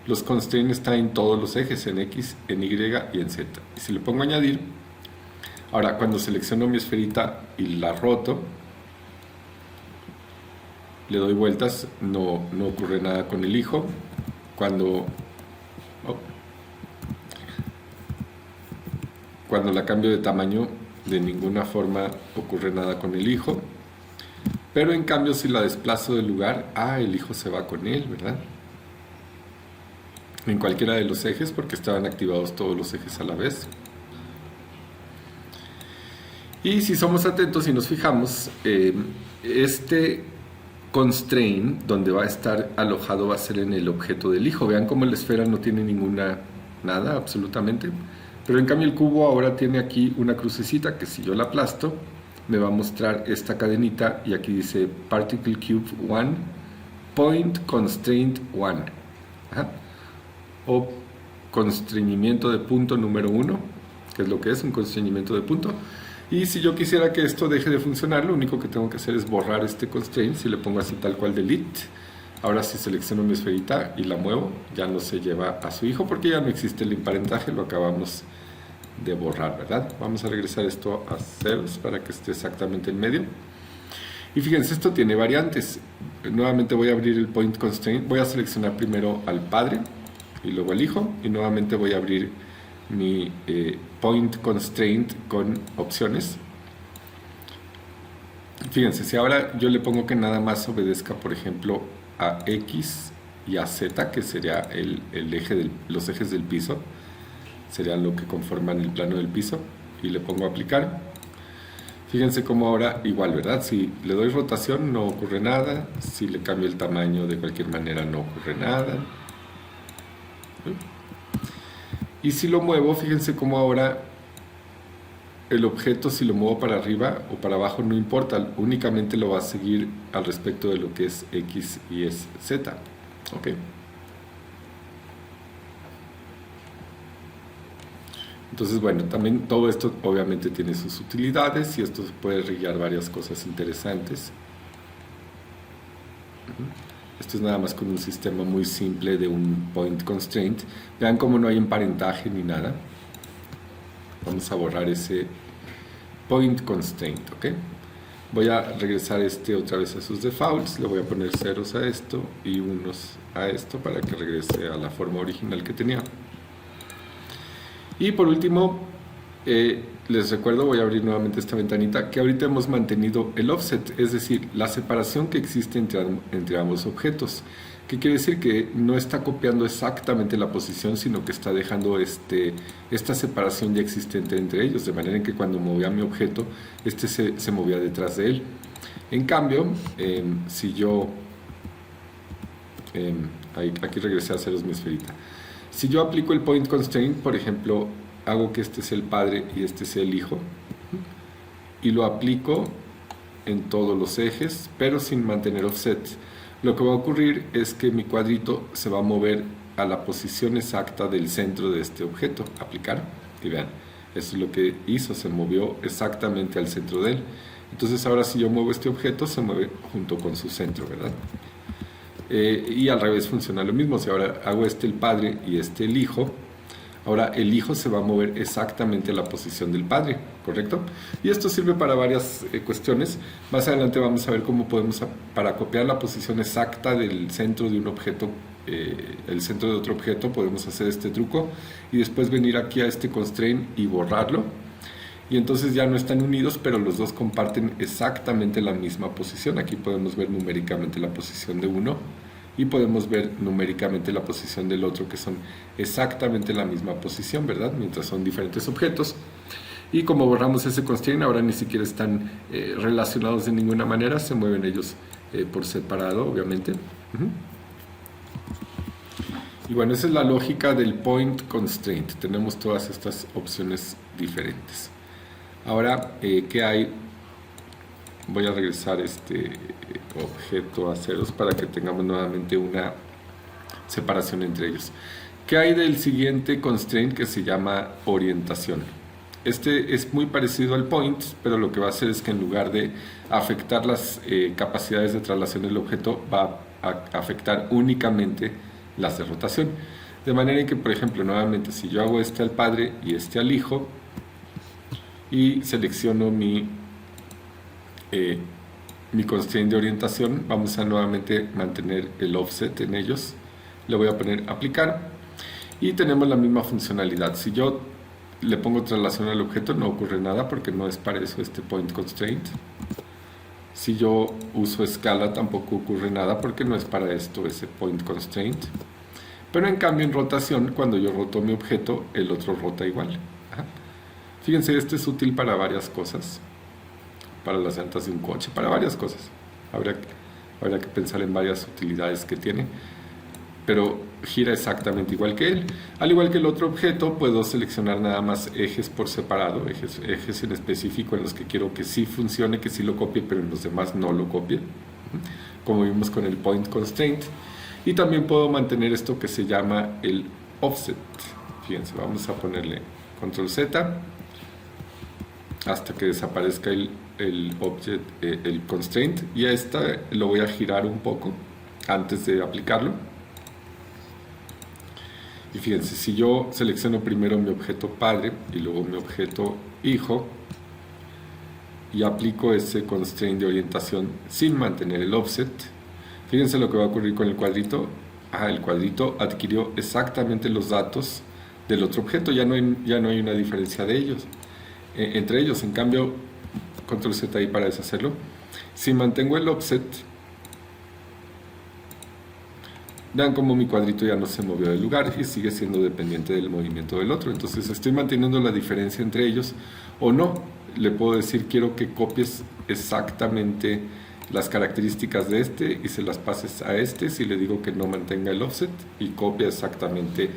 los constraints están en todos los ejes, en X, en Y y en Z. Y si le pongo añadir, ahora cuando selecciono mi esferita y la roto, le doy vueltas, no ocurre nada con el hijo. Cuando la cambio de tamaño, de ninguna forma ocurre nada con el hijo. Pero en cambio, si la desplazo del lugar, el hijo se va con él, ¿verdad? En cualquiera de los ejes, porque estaban activados todos los ejes a la vez. Y si somos atentos y nos fijamos, este constraint donde va a estar alojado va a ser en el objeto del hijo. Vean cómo la esfera no tiene nada absolutamente, pero en cambio el cubo ahora tiene aquí una crucecita que si yo la aplasto me va a mostrar esta cadenita, y aquí dice Particle Cube 1 Point Constraint 1, o constreñimiento de punto número 1, que es lo que es un constreñimiento de punto. Y si yo quisiera que esto deje de funcionar, lo único que tengo que hacer es borrar este constraint. Si le pongo así tal cual delete, ahora si selecciono mi esferita y la muevo, ya no se lleva a su hijo porque ya no existe el emparentaje, lo acabamos de borrar, ¿verdad? Vamos a regresar esto a ceros para que esté exactamente en medio. Y fíjense, esto tiene variantes. Nuevamente voy a abrir el point constraint, voy a seleccionar primero al padre y luego al hijo, y nuevamente voy a abrir mi point constraint con opciones. Fíjense, si ahora yo le pongo que nada más obedezca, por ejemplo, a X y a Z, que sería el eje los ejes del piso, serían lo que conforman el plano del piso, y le pongo aplicar. Fíjense cómo ahora igual, ¿verdad? Si le doy rotación no ocurre nada, si le cambio el tamaño de cualquier manera no ocurre nada. Y si lo muevo, fíjense cómo ahora el objeto, si lo muevo para arriba o para abajo, no importa, únicamente lo va a seguir al respecto de lo que es X y es Z. ¿Ok? Entonces, bueno, también todo esto obviamente tiene sus utilidades, y esto puede guiar varias cosas interesantes. Esto es nada más con un sistema muy simple de un point constraint. Vean cómo no hay emparentaje ni nada. Vamos a borrar ese point constraint, ¿ok? Voy a regresar otra vez a sus defaults. Le voy a poner ceros a esto y unos a esto para que regrese a la forma original que tenía. Y por último, les recuerdo, voy a abrir nuevamente esta ventanita, que ahorita hemos mantenido el offset, es decir, la separación que existe entre ambos objetos. ¿Qué quiere decir? Que no está copiando exactamente la posición, sino que está dejando esta separación ya existente entre ellos, de manera en que cuando movía mi objeto, se movía detrás de él. En cambio, si yo... aquí regresé a ceros mi esferita. Si yo aplico el point constraint, por ejemplo, hago que este sea el padre y este sea el hijo, y lo aplico en todos los ejes, pero sin mantener offset, lo que va a ocurrir es que mi cuadrito se va a mover a la posición exacta del centro de este objeto. Aplicar, y vean, eso es lo que hizo, se movió exactamente al centro de él. Entonces ahora si yo muevo este objeto, se mueve junto con su centro, ¿verdad? Y al revés funciona lo mismo. Si ahora hago este el padre y este el hijo, ahora el hijo se va a mover exactamente a la posición del padre, ¿correcto? Y esto sirve para varias cuestiones. Más adelante vamos a ver cómo podemos, para copiar la posición exacta del centro de un objeto, el centro de otro objeto, podemos hacer este truco y después venir aquí a este constraint y borrarlo. Y entonces ya no están unidos, pero los dos comparten exactamente la misma posición. Aquí podemos ver numéricamente la posición de uno y podemos ver numéricamente la posición del otro, que son exactamente la misma posición, ¿verdad? Mientras son diferentes objetos. Y como borramos ese constraint, ahora ni siquiera están relacionados de ninguna manera, se mueven ellos por separado, obviamente. Y bueno, esa es la lógica del point constraint. Tenemos todas estas opciones diferentes. Ahora, ¿qué hay? Voy a regresar este objeto a ceros para que tengamos nuevamente una separación entre ellos. ¿Qué hay del siguiente constraint que se llama orientación? Este es muy parecido al point, pero lo que va a hacer es que en lugar de afectar las capacidades de traslación del objeto, va a afectar únicamente las de rotación. De manera que, por ejemplo, nuevamente, si yo hago este al padre y este al hijo, y selecciono mi constraint de orientación, vamos a nuevamente mantener el offset en ellos, le voy a poner aplicar y tenemos la misma funcionalidad. Si yo le pongo traslación al objeto no ocurre nada porque no es para eso este point constraint. Si yo uso escala tampoco ocurre nada porque no es para esto ese point constraint. Pero en cambio en rotación, cuando yo roto mi objeto, el otro rota igual. Fíjense, este es útil para varias cosas, para las llantas de un coche, para varias cosas. Habría que pensar en varias utilidades que tiene, pero gira exactamente igual que él. Al igual que el otro objeto, puedo seleccionar nada más ejes por separado, ejes en específico en los que quiero que sí funcione, que sí lo copie, pero en los demás no lo copie, como vimos con el point constraint. Y también puedo mantener esto que se llama el offset. Fíjense, vamos a ponerle control Z hasta que desaparezca el constraint, y a esta lo voy a girar un poco antes de aplicarlo. Y fíjense, si yo selecciono primero mi objeto padre y luego mi objeto hijo y aplico ese constraint de orientación sin mantener el offset, fíjense lo que va a ocurrir con el cuadrito. El cuadrito adquirió exactamente los datos del otro objeto, ya no hay una diferencia de ellos. Entre ellos, en cambio, control Z ahí para deshacerlo. Si mantengo el offset, vean como mi cuadrito ya no se movió del lugar y sigue siendo dependiente del movimiento del otro. Entonces estoy manteniendo la diferencia entre ellos o no. Le puedo decir, quiero que copies exactamente las características de este y se las pases a este. Si le digo que no mantenga el offset, y copia exactamente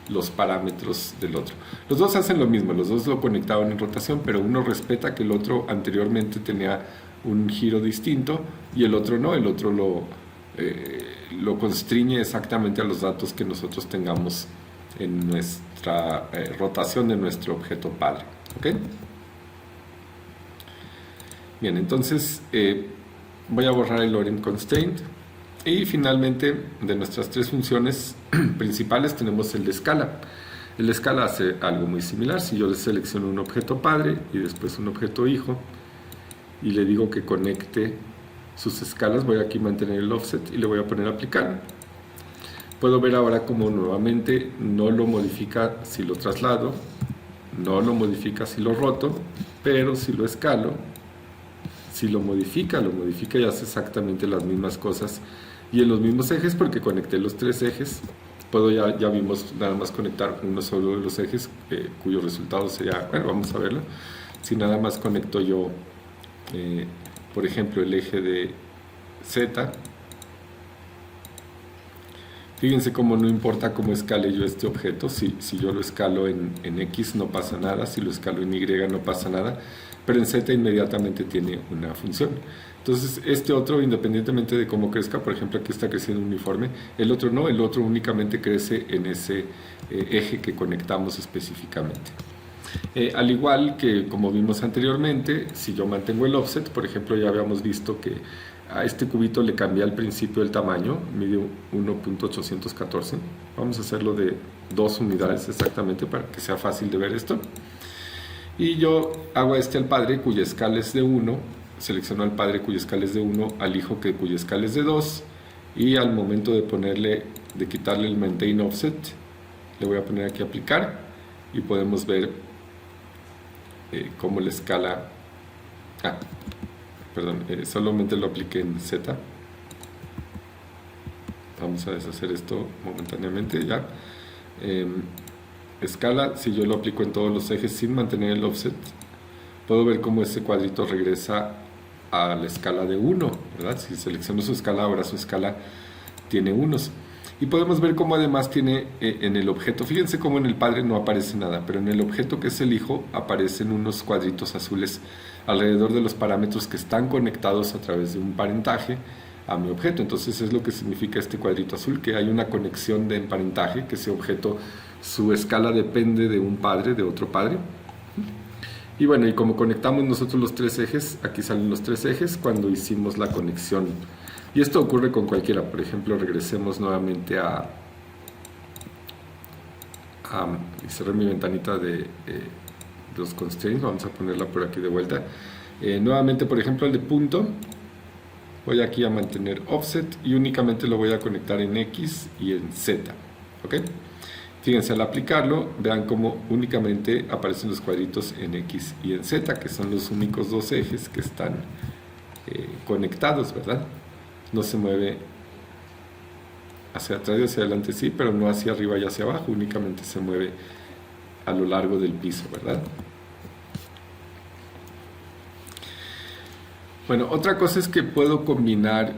los parámetros del otro. Los dos hacen lo mismo, los dos lo conectaban en rotación, pero uno respeta que el otro anteriormente tenía un giro distinto y el otro no, el otro lo constriñe exactamente a los datos que nosotros tengamos en nuestra rotación de nuestro objeto padre. ¿Ok? Bien, entonces voy a borrar el orient constraint. Y finalmente, de nuestras tres funciones principales tenemos el de escala. El de escala hace algo muy similar. Si yo le selecciono un objeto padre y después un objeto hijo y le digo que conecte sus escalas, voy aquí a mantener el offset y le voy a poner aplicar. Puedo ver ahora como nuevamente no lo modifica si lo traslado, no lo modifica si lo roto, pero si lo escalo, si lo modifica y hace exactamente las mismas cosas y en los mismos ejes, porque conecté los tres ejes. Puedo ya vimos nada más conectar uno solo de los ejes, cuyo resultado sería, bueno, vamos a verlo. Si nada más conecto yo, por ejemplo, el eje de Z, fíjense cómo no importa cómo escale yo este objeto. Si yo lo escalo en X no pasa nada, si lo escalo en Y no pasa nada, pero en Z inmediatamente tiene una función. Entonces este otro, independientemente de cómo crezca, por ejemplo aquí está creciendo uniforme, el otro no, el otro únicamente crece en ese eje que conectamos específicamente. Al igual que como vimos anteriormente, si yo mantengo el offset, por ejemplo, ya habíamos visto que a este cubito le cambié al principio el tamaño, mide 1.814. Vamos a hacerlo de 2 unidades exactamente para que sea fácil de ver esto. Y yo hago al padre cuya escala es de 1, selecciono al padre cuya escala es de 1, al hijo cuya escala es de 2, y al momento de quitarle el maintain offset, le voy a poner aquí aplicar, y podemos ver cómo la escala, solamente lo apliqué en Z. Vamos a deshacer esto momentáneamente ya. Escala, si yo lo aplico en todos los ejes sin mantener el offset, puedo ver cómo ese cuadrito regresa a la escala de 1, ¿verdad? Si selecciono su escala, ahora su escala tiene unos. Y podemos ver cómo además tiene en el objeto, fíjense cómo en el padre no aparece nada, pero en el objeto que es el hijo aparecen unos cuadritos azules alrededor de los parámetros que están conectados a través de un parentaje a mi objeto. Entonces es lo que significa este cuadrito azul, que hay una conexión de emparentaje, que ese objeto, su escala depende de un padre, de otro padre. Y bueno, y como conectamos nosotros los 3 ejes, aquí salen los 3 ejes cuando hicimos la conexión. Y esto ocurre con cualquiera. Por ejemplo, regresemos nuevamente y cerré mi ventanita de los constraints. Vamos a ponerla por aquí de vuelta. Nuevamente, por ejemplo, el de punto. Voy aquí a mantener offset y únicamente lo voy a conectar en X y en Z. ¿Ok? Fíjense, al aplicarlo, vean cómo únicamente aparecen los cuadritos en X y en Z, que son los únicos 2 ejes que están conectados, ¿verdad? No se mueve hacia atrás y hacia adelante, sí, pero no hacia arriba y hacia abajo, únicamente se mueve a lo largo del piso, ¿verdad? Bueno, otra cosa es que puedo combinar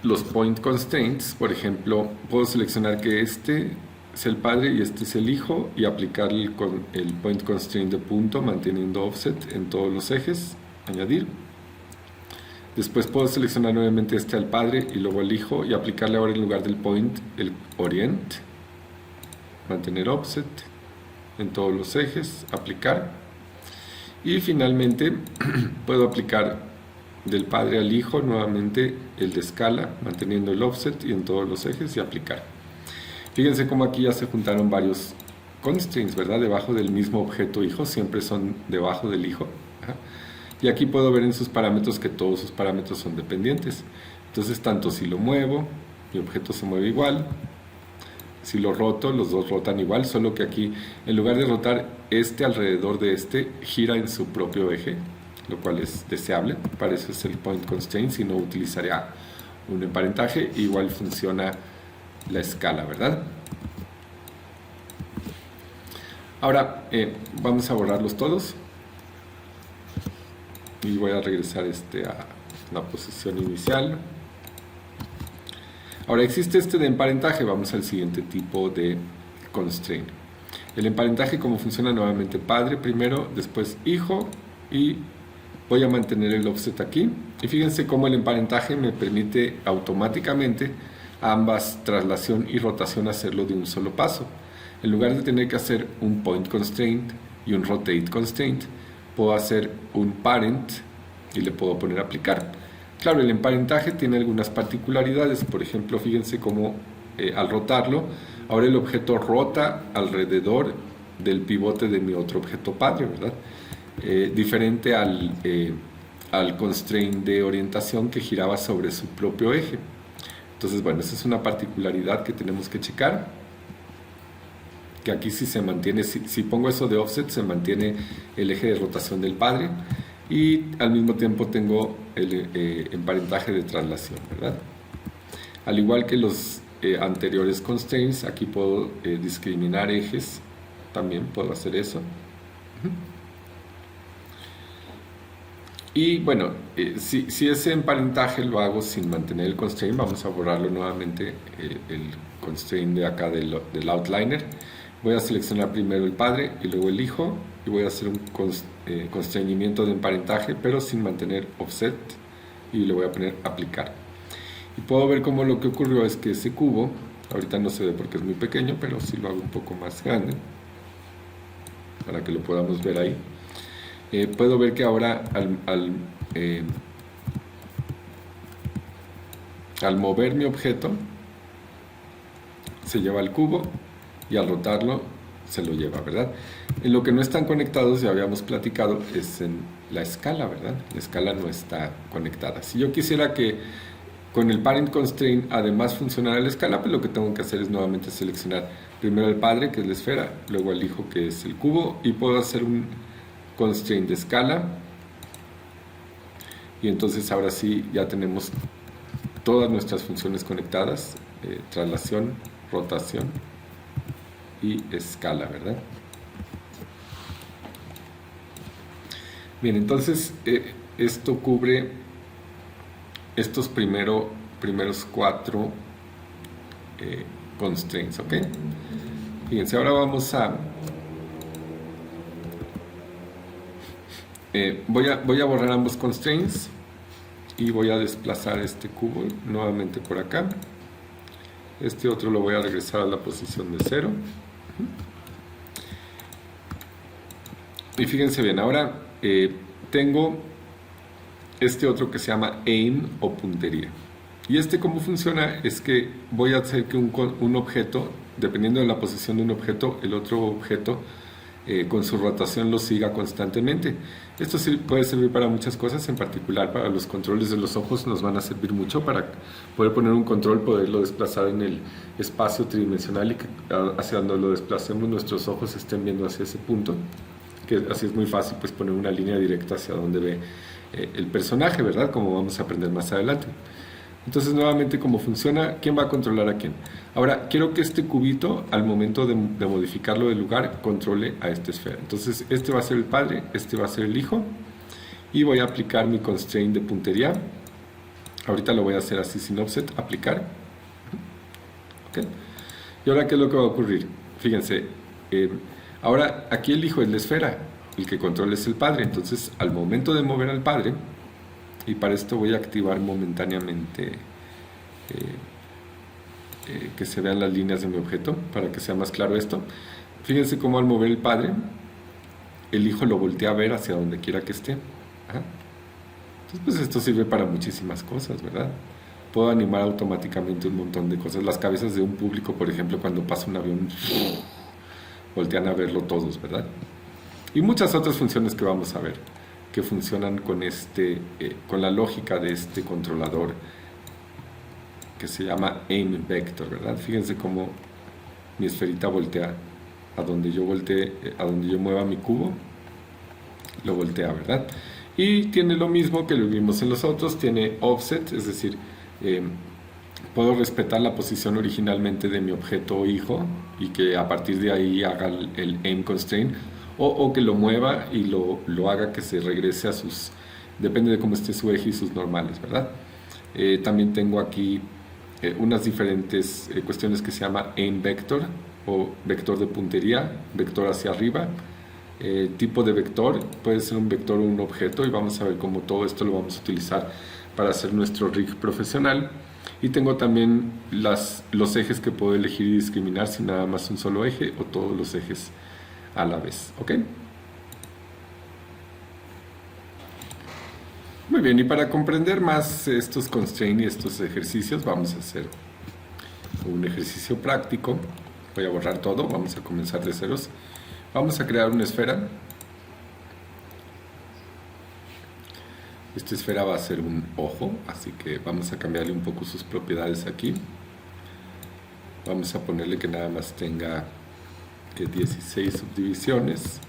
los point constraints. Por ejemplo, puedo seleccionar que este es el padre y este es el hijo y aplicarle con el point constraint de punto manteniendo offset en todos los ejes, añadir. Después puedo seleccionar nuevamente este al padre y luego al hijo y aplicarle ahora en lugar del point el orient, mantener offset en todos los ejes, aplicar. Y finalmente puedo aplicar del padre al hijo nuevamente el de escala, manteniendo el offset y en todos los ejes y aplicar. Fíjense cómo aquí ya se juntaron varios constraints, ¿verdad? Debajo del mismo objeto hijo, siempre son debajo del hijo. Y aquí puedo ver en sus parámetros que todos sus parámetros son dependientes. Entonces, tanto si lo muevo, mi objeto se mueve igual. Si lo roto, los dos rotan igual, solo que aquí, en lugar de rotar este alrededor de este, gira en su propio eje, lo cual es deseable. Para eso es el point constraint, si no utilizaría un emparentaje. Igual funciona la escala, ¿verdad? Ahora, vamos a borrarlos todos. Y voy a regresar a la posición inicial. Ahora existe de emparentaje. Vamos al siguiente tipo de constraint. El emparentaje, como funciona nuevamente, padre primero, después hijo, y voy a mantener el offset aquí. Y fíjense cómo el emparentaje me permite automáticamente ambas traslación y rotación hacerlo de un solo paso. En lugar de tener que hacer un point constraint y un rotate constraint, puedo hacer un parent y le puedo poner aplicar. Claro, el emparentaje tiene algunas particularidades. Por ejemplo, fíjense cómo al rotarlo, ahora el objeto rota alrededor del pivote de mi otro objeto padre, ¿verdad? Diferente al constraint de orientación que giraba sobre su propio eje. Entonces, bueno, esa es una particularidad que tenemos que checar. Que aquí sí se mantiene, si pongo eso de offset, se mantiene el eje de rotación del padre y al mismo tiempo tengo el emparentaje de traslación, ¿verdad? Al igual que los anteriores constraints, aquí puedo discriminar ejes, también puedo hacer eso. Y bueno, si ese emparentaje lo hago sin mantener el constraint, vamos a borrarlo nuevamente, el constraint de acá del outliner. Voy a seleccionar primero el padre y luego el hijo y voy a hacer un constreñimiento de emparentaje pero sin mantener offset y le voy a poner aplicar. Y puedo ver cómo lo que ocurrió es que ese cubo, ahorita no se ve porque es muy pequeño, pero si lo hago un poco más grande, para que lo podamos ver ahí. Puedo ver que ahora al mover mi objeto se lleva el cubo y al rotarlo se lo lleva, ¿verdad? En lo que no están conectados, ya habíamos platicado, es en la escala, ¿verdad? La escala no está conectada. Si yo quisiera que con el parent constraint además funcionara la escala, pues lo que tengo que hacer es nuevamente seleccionar primero al padre, que es la esfera, luego al hijo, que es el cubo, y puedo hacer un constraint de escala. Y entonces ahora sí ya tenemos todas nuestras funciones conectadas, traslación, rotación y escala, ¿verdad? Bien, entonces esto cubre estos primeros 4 constraints, ¿ok? Fíjense, ahora vamos a... voy a borrar ambos constraints y voy a desplazar este cubo nuevamente por acá. Este otro lo voy a regresar a la posición de 0. Y fíjense bien, ahora tengo este otro que se llama aim o puntería. Y cómo funciona es que voy a hacer que un objeto, dependiendo de la posición de un objeto, el otro objeto con su rotación lo siga constantemente. Esto sí puede servir para muchas cosas, en particular para los controles de los ojos nos van a servir mucho para poder poner un control, poderlo desplazar en el espacio tridimensional y que hacia donde lo desplacemos nuestros ojos estén viendo hacia ese punto, que así es muy fácil pues poner una línea directa hacia donde ve el personaje, ¿verdad? Como vamos a aprender más adelante. Entonces, nuevamente, ¿cómo funciona? ¿Quién va a controlar a quién? Ahora, quiero que este cubito, al momento de modificarlo de lugar, controle a esta esfera. Entonces, este va a ser el padre, este va a ser el hijo, y voy a aplicar mi constraint de puntería. Ahorita lo voy a hacer así sin offset, aplicar. ¿Okay? Y ahora, ¿qué es lo que va a ocurrir? Fíjense, ahora aquí el hijo es la esfera, el que controla es el padre. Entonces, al momento de mover al padre, y para esto voy a activar momentáneamente que se vean las líneas de mi objeto para que sea más claro esto. Fíjense cómo al mover el padre, el hijo lo voltea a ver hacia donde quiera que esté. Ajá. Entonces, pues esto sirve para muchísimas cosas, ¿verdad? Puedo animar automáticamente un montón de cosas. Las cabezas de un público, por ejemplo, cuando pasa un avión, voltean a verlo todos, ¿verdad? Y muchas otras funciones que vamos a ver, que funcionan con con la lógica de este controlador que se llama aim vector, ¿verdad? Fíjense cómo mi esferita voltea a donde yo voltee, a donde yo mueva mi cubo, lo voltea, ¿verdad? Y tiene lo mismo que lo vimos en los otros, tiene offset, es decir, puedo respetar la posición originalmente de mi objeto hijo y que a partir de ahí haga el aim constraint, o que lo mueva y lo haga que se regrese a sus, depende de cómo esté su eje y sus normales, ¿verdad? También tengo aquí unas diferentes cuestiones que se llama aim vector o vector de puntería, vector hacia arriba, tipo de vector, puede ser un vector o un objeto, y vamos a ver cómo todo esto lo vamos a utilizar para hacer nuestro rig profesional. Y tengo también los ejes que puedo elegir y discriminar, si nada más un solo eje o todos los ejes a la vez, ¿ok? Muy bien, y para comprender más estos constraints y estos ejercicios, vamos a hacer un ejercicio práctico. Voy a borrar todo, vamos a comenzar de ceros. Vamos a crear una esfera. Esta esfera va a ser un ojo, así que vamos a cambiarle un poco sus propiedades aquí. Vamos a ponerle que nada más tenga 16 subdivisiones.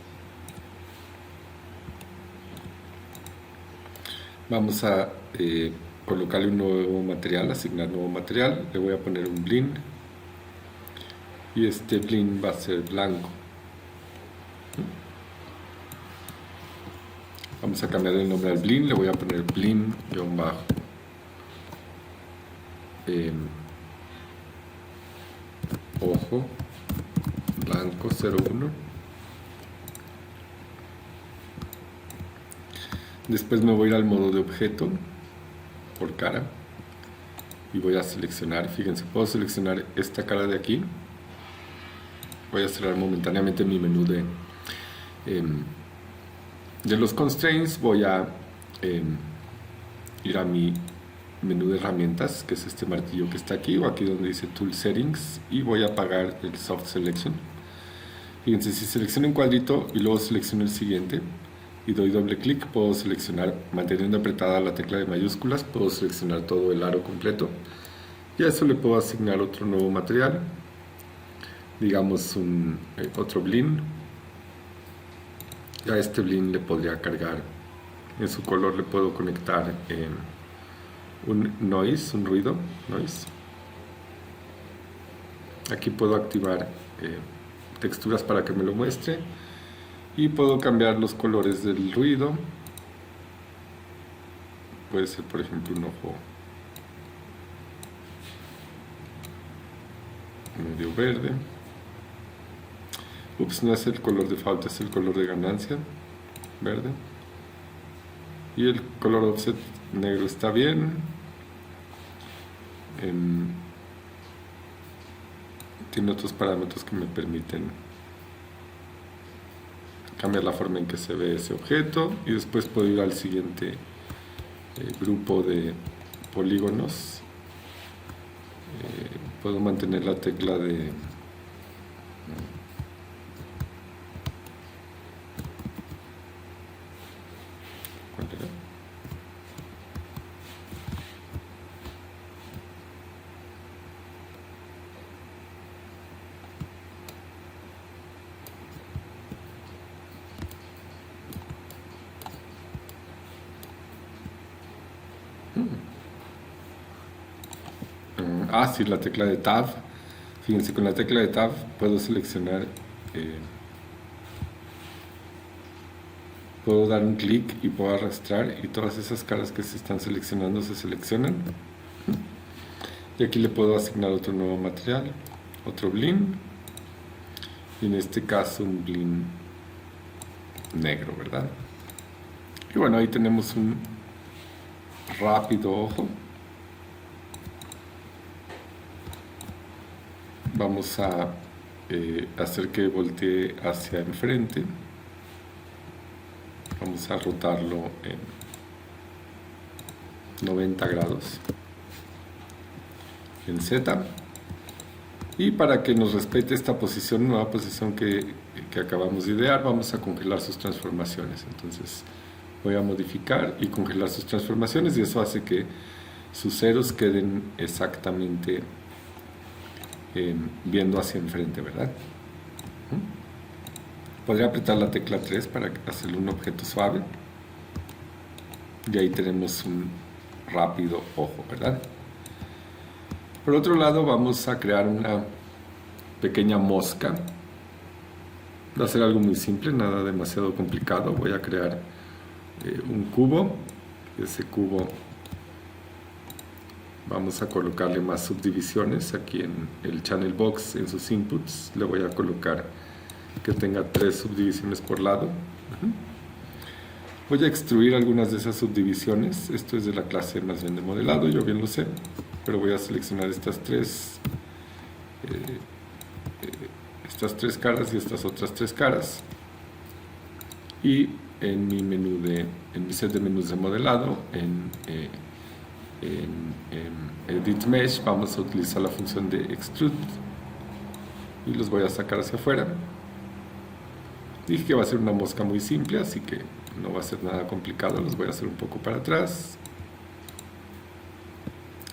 Vamos a colocarle un nuevo material, asignar nuevo material. Le voy a poner un blend y este blend va a ser blanco. Vamos a cambiar el nombre al blend, le voy a poner blend-bajo ojo blanco 01. Después me voy a ir al modo de objeto por cara y voy a seleccionar, fíjense, puedo seleccionar esta cara de aquí. Voy a cerrar momentáneamente mi menú De los constraints voy a ir a mi menú de herramientas, que es este martillo que está aquí, o aquí donde dice Tool Settings, y voy a apagar el Soft Selection. Fíjense, si selecciono un cuadrito y luego selecciono el siguiente y doy doble clic, puedo seleccionar, manteniendo apretada la tecla de mayúsculas, puedo seleccionar todo el aro completo, y a eso le puedo asignar otro nuevo material, digamos otro Blend. A este Blend le podría cargar, en su color le puedo conectar un noise, un ruido, noise. Aquí puedo activar texturas para que me lo muestre, y puedo cambiar los colores del ruido. Puede ser, por ejemplo, un ojo medio verde. Ups, no es el color de falta, es el color de ganancia, verde. Y el color offset negro está bien. Tiene otros parámetros que me permiten cambiar la forma en que se ve ese objeto, y después puedo ir al siguiente grupo de polígonos. Puedo mantener la tecla de ¿cuál era? Sí, la tecla de Tab. Fíjense, con la tecla de Tab puedo seleccionar, puedo dar un clic y puedo arrastrar, y todas esas caras que se están seleccionando se seleccionan. Y aquí le puedo asignar otro nuevo material, otro Blend, y en este caso un Blend negro, ¿verdad? Y bueno, ahí tenemos un rápido ojo. Vamos a hacer que voltee hacia enfrente. Vamos a rotarlo en 90 grados en Z. Y para que nos respete esta posición, nueva posición que acabamos de idear, vamos a congelar sus transformaciones. Entonces voy a modificar y congelar sus transformaciones, y eso hace que sus ceros queden exactamente viendo hacia enfrente, ¿verdad? Podría apretar la tecla 3 para hacerle un objeto suave, y ahí tenemos un rápido ojo, ¿verdad? Por otro lado, vamos a crear una pequeña mosca. Va a ser algo muy simple, nada demasiado complicado. Voy a crear un cubo. Ese cubo vamos a colocarle más subdivisiones. Aquí en el channel box, en sus inputs, le voy a colocar que tenga 3 subdivisiones por lado. Voy a extruir algunas de esas subdivisiones. Esto es de la clase más bien de modelado, yo bien lo sé, pero voy a seleccionar estas tres caras y estas otras 3 caras, y en mi menú en mi set de menús de modelado, en Edit Mesh, vamos a utilizar la función de Extrude, y los voy a sacar hacia afuera. Dije que va a ser una mosca muy simple, así que no va a ser nada complicado. Los voy a hacer un poco para atrás.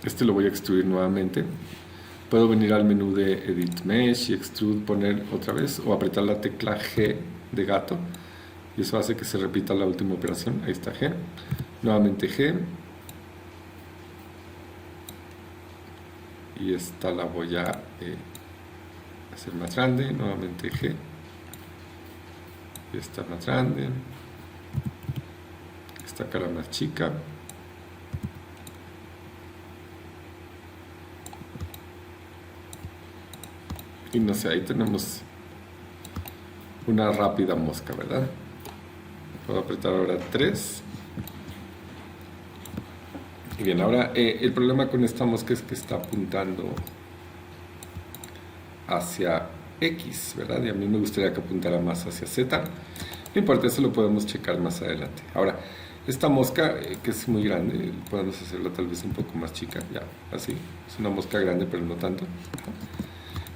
Este lo voy a extruir nuevamente. Puedo venir al menú de Edit Mesh y Extrude, poner otra vez, o apretar la tecla G de gato, y eso hace que se repita la última operación. Ahí está G. Nuevamente G. Y esta la voy a hacer más grande. Nuevamente G. Y esta más grande. Esta cara más chica. Y no sé, ahí tenemos una rápida mosca, ¿verdad? Puedo apretar ahora 3. Y bien, ahora el problema con esta mosca es que está apuntando hacia X, ¿verdad? Y a mí me gustaría que apuntara más hacia Z. No importa, eso lo podemos checar más adelante. Ahora, esta mosca, que es muy grande, podemos hacerla tal vez un poco más chica, ya, así. Es una mosca grande, pero no tanto.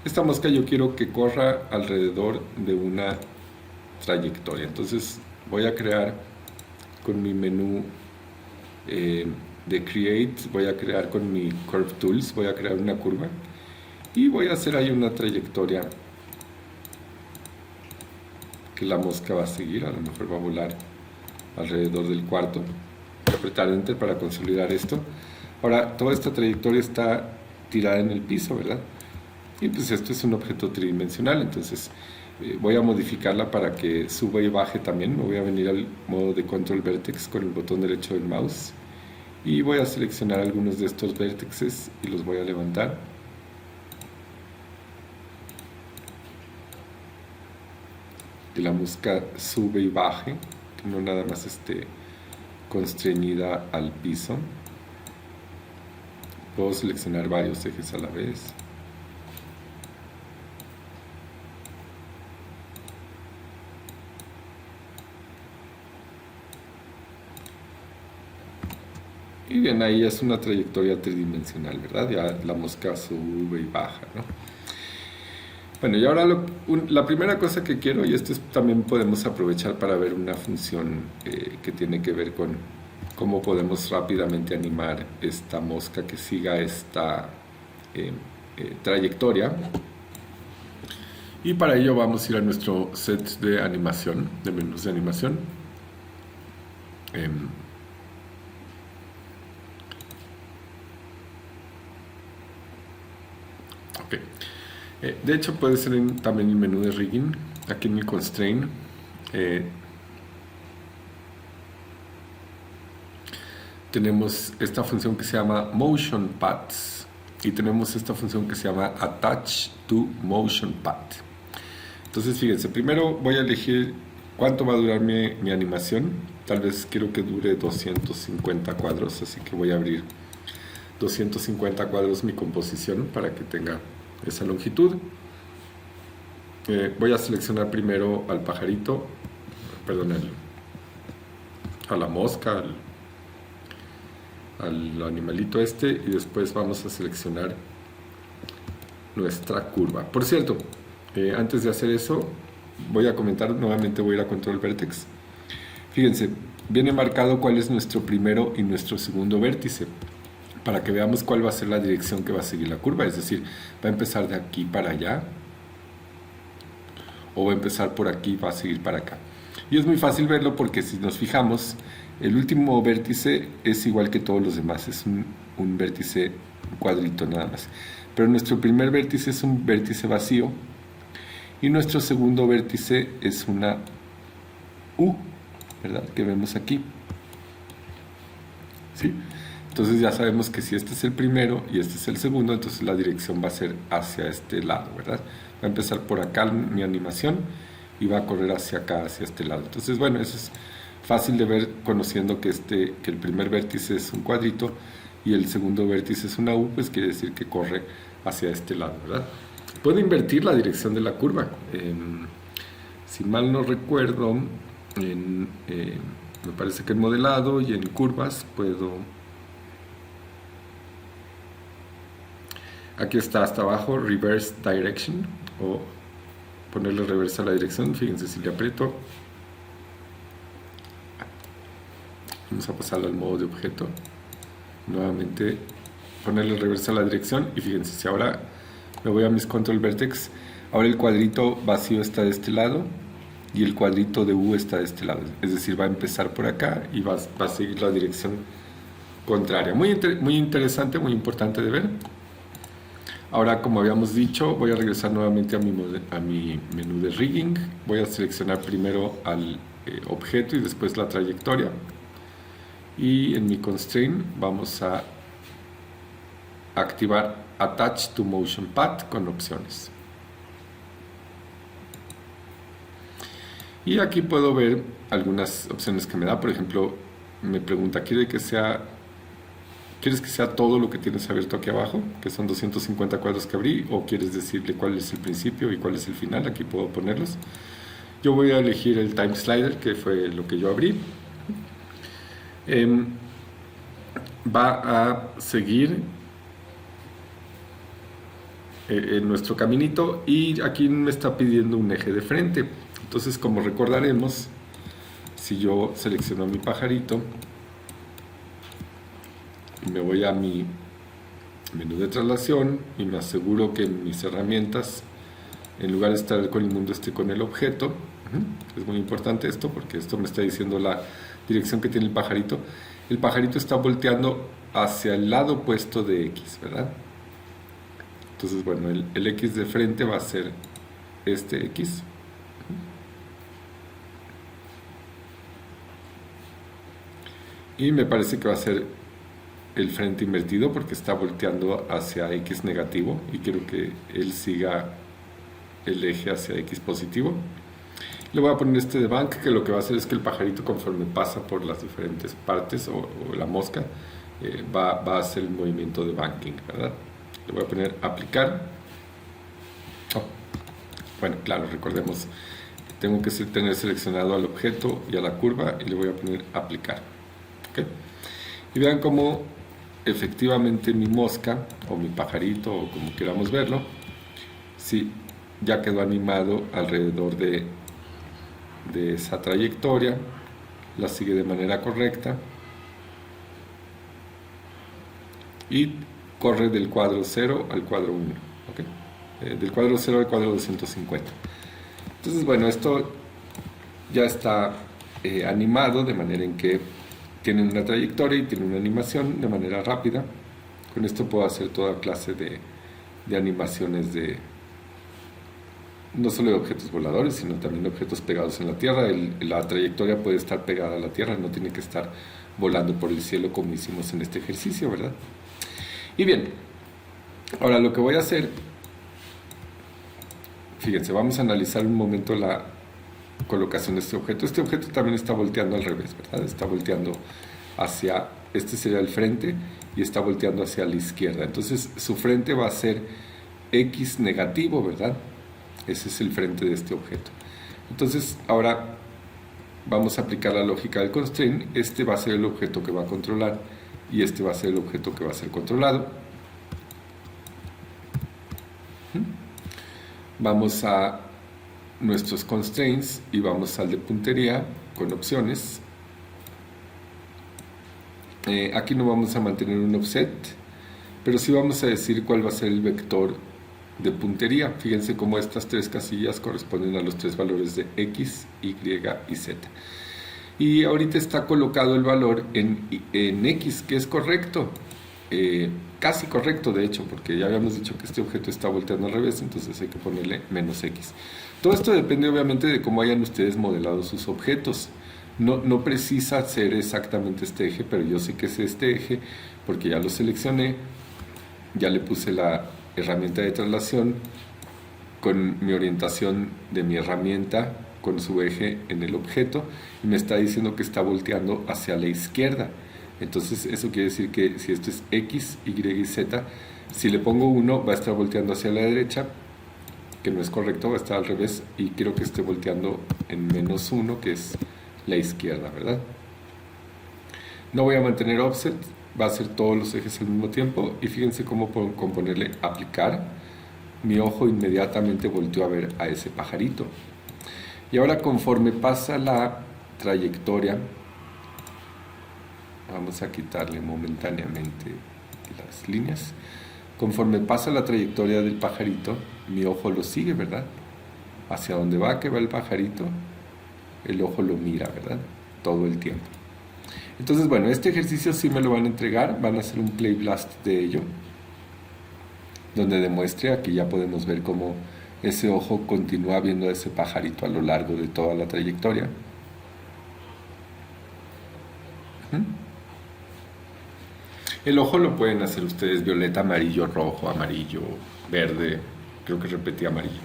Esta mosca yo quiero que corra alrededor de una trayectoria. Entonces voy a crear con mi menú de Create, voy a crear con mi Curve Tools, voy a crear una curva y voy a hacer ahí una trayectoria que la mosca va a seguir. A lo mejor va a volar alrededor del cuarto. Voy a apretar Enter para consolidar esto. Ahora, toda esta trayectoria está tirada en el piso, ¿verdad? Y pues esto es un objeto tridimensional, entonces voy a modificarla para que suba y baje también. Me voy a venir al modo de Control Vertex con el botón derecho del mouse y voy a seleccionar algunos de estos vértices y los voy a levantar. Que la mosca sube y baje, que no nada más esté constreñida al piso. Puedo seleccionar varios ejes a la vez. Y bien, ahí es una trayectoria tridimensional, ¿verdad? Ya la mosca sube y baja, ¿no? Bueno, y ahora la primera cosa que quiero, y esto también podemos aprovechar para ver una función que tiene que ver con cómo podemos rápidamente animar esta mosca que siga esta trayectoria. Y para ello vamos a ir a nuestro set de animación, de menús de animación. Ok. De hecho puede ser también el menú de rigging, aquí en el constraint. Tenemos esta función que se llama motion paths y tenemos esta función que se llama attach to motion path. Entonces fíjense, primero voy a elegir cuánto va a durar mi animación. Tal vez quiero que dure 250 cuadros, así que voy a abrir 250 cuadros mi composición para que tenga esa longitud. Voy a seleccionar primero al pajarito, perdón, a la mosca, al animalito este, y después vamos a seleccionar nuestra curva. Por cierto, antes de hacer eso, voy a comentar nuevamente, voy a ir a Control Vertex. Fíjense, viene marcado cuál es nuestro primero y nuestro segundo vértice, para que veamos cuál va a ser la dirección que va a seguir la curva, es decir, va a empezar de aquí para allá, o va a empezar por aquí y va a seguir para acá. Y es muy fácil verlo porque si nos fijamos, el último vértice es igual que todos los demás, es un vértice, un cuadrito nada más. Pero nuestro primer vértice es un vértice vacío y nuestro segundo vértice es una U, ¿verdad? Que vemos aquí. ¿Sí? Entonces ya sabemos que si este es el primero y este es el segundo, entonces la dirección va a ser hacia este lado, ¿verdad? Va a empezar por acá mi animación y va a correr hacia acá, hacia este lado. Entonces, bueno, eso es fácil de ver conociendo que el primer vértice es un cuadrito y el segundo vértice es una U, pues quiere decir que corre hacia este lado, ¿verdad? Puedo invertir la dirección de la curva. Si mal no recuerdo, me parece que en modelado y en curvas puedo... Aquí está hasta abajo, reverse direction, o ponerle reversa a la dirección. Fíjense, si le aprieto, vamos a pasarlo al modo de objeto, nuevamente ponerle reversa a la dirección, y fíjense, si ahora me voy a mis Control Vertex, ahora el cuadrito vacío está de este lado y el cuadrito de U está de este lado, es decir, va a empezar por acá y va a seguir la dirección contraria. Muy interesante, muy importante de ver. Ahora, como habíamos dicho, voy a regresar nuevamente a mi menú de rigging. Voy a seleccionar primero al objeto y después la trayectoria. Y en mi constraint vamos a activar Attach to Motion Path con opciones. Y aquí puedo ver algunas opciones que me da. Por ejemplo, me pregunta, ¿quieres que sea todo lo que tienes abierto aquí abajo, que son 250 cuadros que abrí, o quieres decirle cuál es el principio y cuál es el final? Aquí puedo ponerlos. Yo voy a elegir el Time Slider, que fue lo que yo abrí. Va a seguir en nuestro caminito y aquí me está pidiendo un eje de frente. Entonces, como recordaremos, si yo selecciono mi pajarito y me voy a mi menú de traslación y me aseguro que en mis herramientas, en lugar de estar con el mundo, esté con el objeto. Es muy importante esto porque esto me está diciendo la dirección que tiene el pajarito. El pajarito está volteando hacia el lado opuesto de X, ¿verdad? Entonces, bueno, el X de frente va a ser este X. Y me parece que va a ser el frente invertido porque está volteando hacia X negativo y quiero que él siga el eje hacia X positivo. Le voy a poner este debunk, que lo que va a hacer es que el pajarito, conforme pasa por las diferentes partes o la mosca, va a hacer el movimiento de banking, ¿verdad? Le voy a poner aplicar. Bueno, claro, recordemos, tengo que tener seleccionado al objeto y a la curva y le voy a poner aplicar. ¿Okay? Y vean cómo efectivamente mi mosca o mi pajarito o como queramos verlo, sí, ya quedó animado alrededor de esa trayectoria, la sigue de manera correcta y corre del cuadro 0 al cuadro 1, ¿okay? Del cuadro 0 al cuadro 250. Entonces, bueno, esto ya está animado de manera en que tiene una trayectoria y tiene una animación de manera rápida. Con esto puedo hacer toda clase de animaciones no solo de objetos voladores, sino también de objetos pegados en la Tierra. La trayectoria puede estar pegada a la Tierra, no tiene que estar volando por el cielo como hicimos en este ejercicio, ¿verdad? Y bien, ahora lo que voy a hacer, fíjense, vamos a analizar un momento la colocación de este objeto. Este objeto también está volteando al revés, ¿verdad? Está volteando hacia, este sería el frente, y está volteando hacia la izquierda. Entonces su frente va a ser X negativo, ¿verdad? Ese es el frente de este objeto. Entonces ahora vamos a aplicar la lógica del constraint. Este va a ser el objeto que va a controlar y este va a ser el objeto que va a ser controlado. Vamos a nuestros constraints y vamos al de puntería con opciones. Aquí no vamos a mantener un offset, pero sí vamos a decir cuál va a ser el vector de puntería. Fíjense cómo estas tres casillas corresponden a los tres valores de X, Y y Z. Y ahorita está colocado el valor en X, que es correcto. Casi correcto, de hecho, porque ya habíamos dicho que este objeto está volteando al revés, entonces hay que ponerle menos X. Todo esto depende obviamente de cómo hayan ustedes modelado sus objetos. No precisa ser exactamente este eje, pero yo sé que es este eje porque ya lo seleccioné, ya le puse la herramienta de traslación con mi orientación de mi herramienta con su eje en el objeto y me está diciendo que está volteando hacia la izquierda. Entonces eso quiere decir que si esto es X, Y y Z, si le pongo 1 va a estar volteando hacia la derecha, que no es correcto, va a estar al revés, y quiero que esté volteando en menos 1, que es la izquierda, ¿verdad? No voy a mantener offset, va a ser todos los ejes al mismo tiempo, y fíjense cómo con ponerle aplicar, mi ojo inmediatamente volteó a ver a ese pajarito. Y ahora conforme pasa la trayectoria, vamos a quitarle momentáneamente las líneas. Conforme pasa la trayectoria del pajarito, mi ojo lo sigue, ¿verdad? Hacia donde va, que va el pajarito, el ojo lo mira, ¿verdad? Todo el tiempo. Entonces, bueno, este ejercicio sí me lo van a entregar, van a hacer un play blast de ello, donde demuestre, aquí ya podemos ver cómo ese ojo continúa viendo a ese pajarito a lo largo de toda la trayectoria. El ojo lo pueden hacer ustedes violeta, amarillo, rojo, amarillo, verde, creo que repetí amarillo.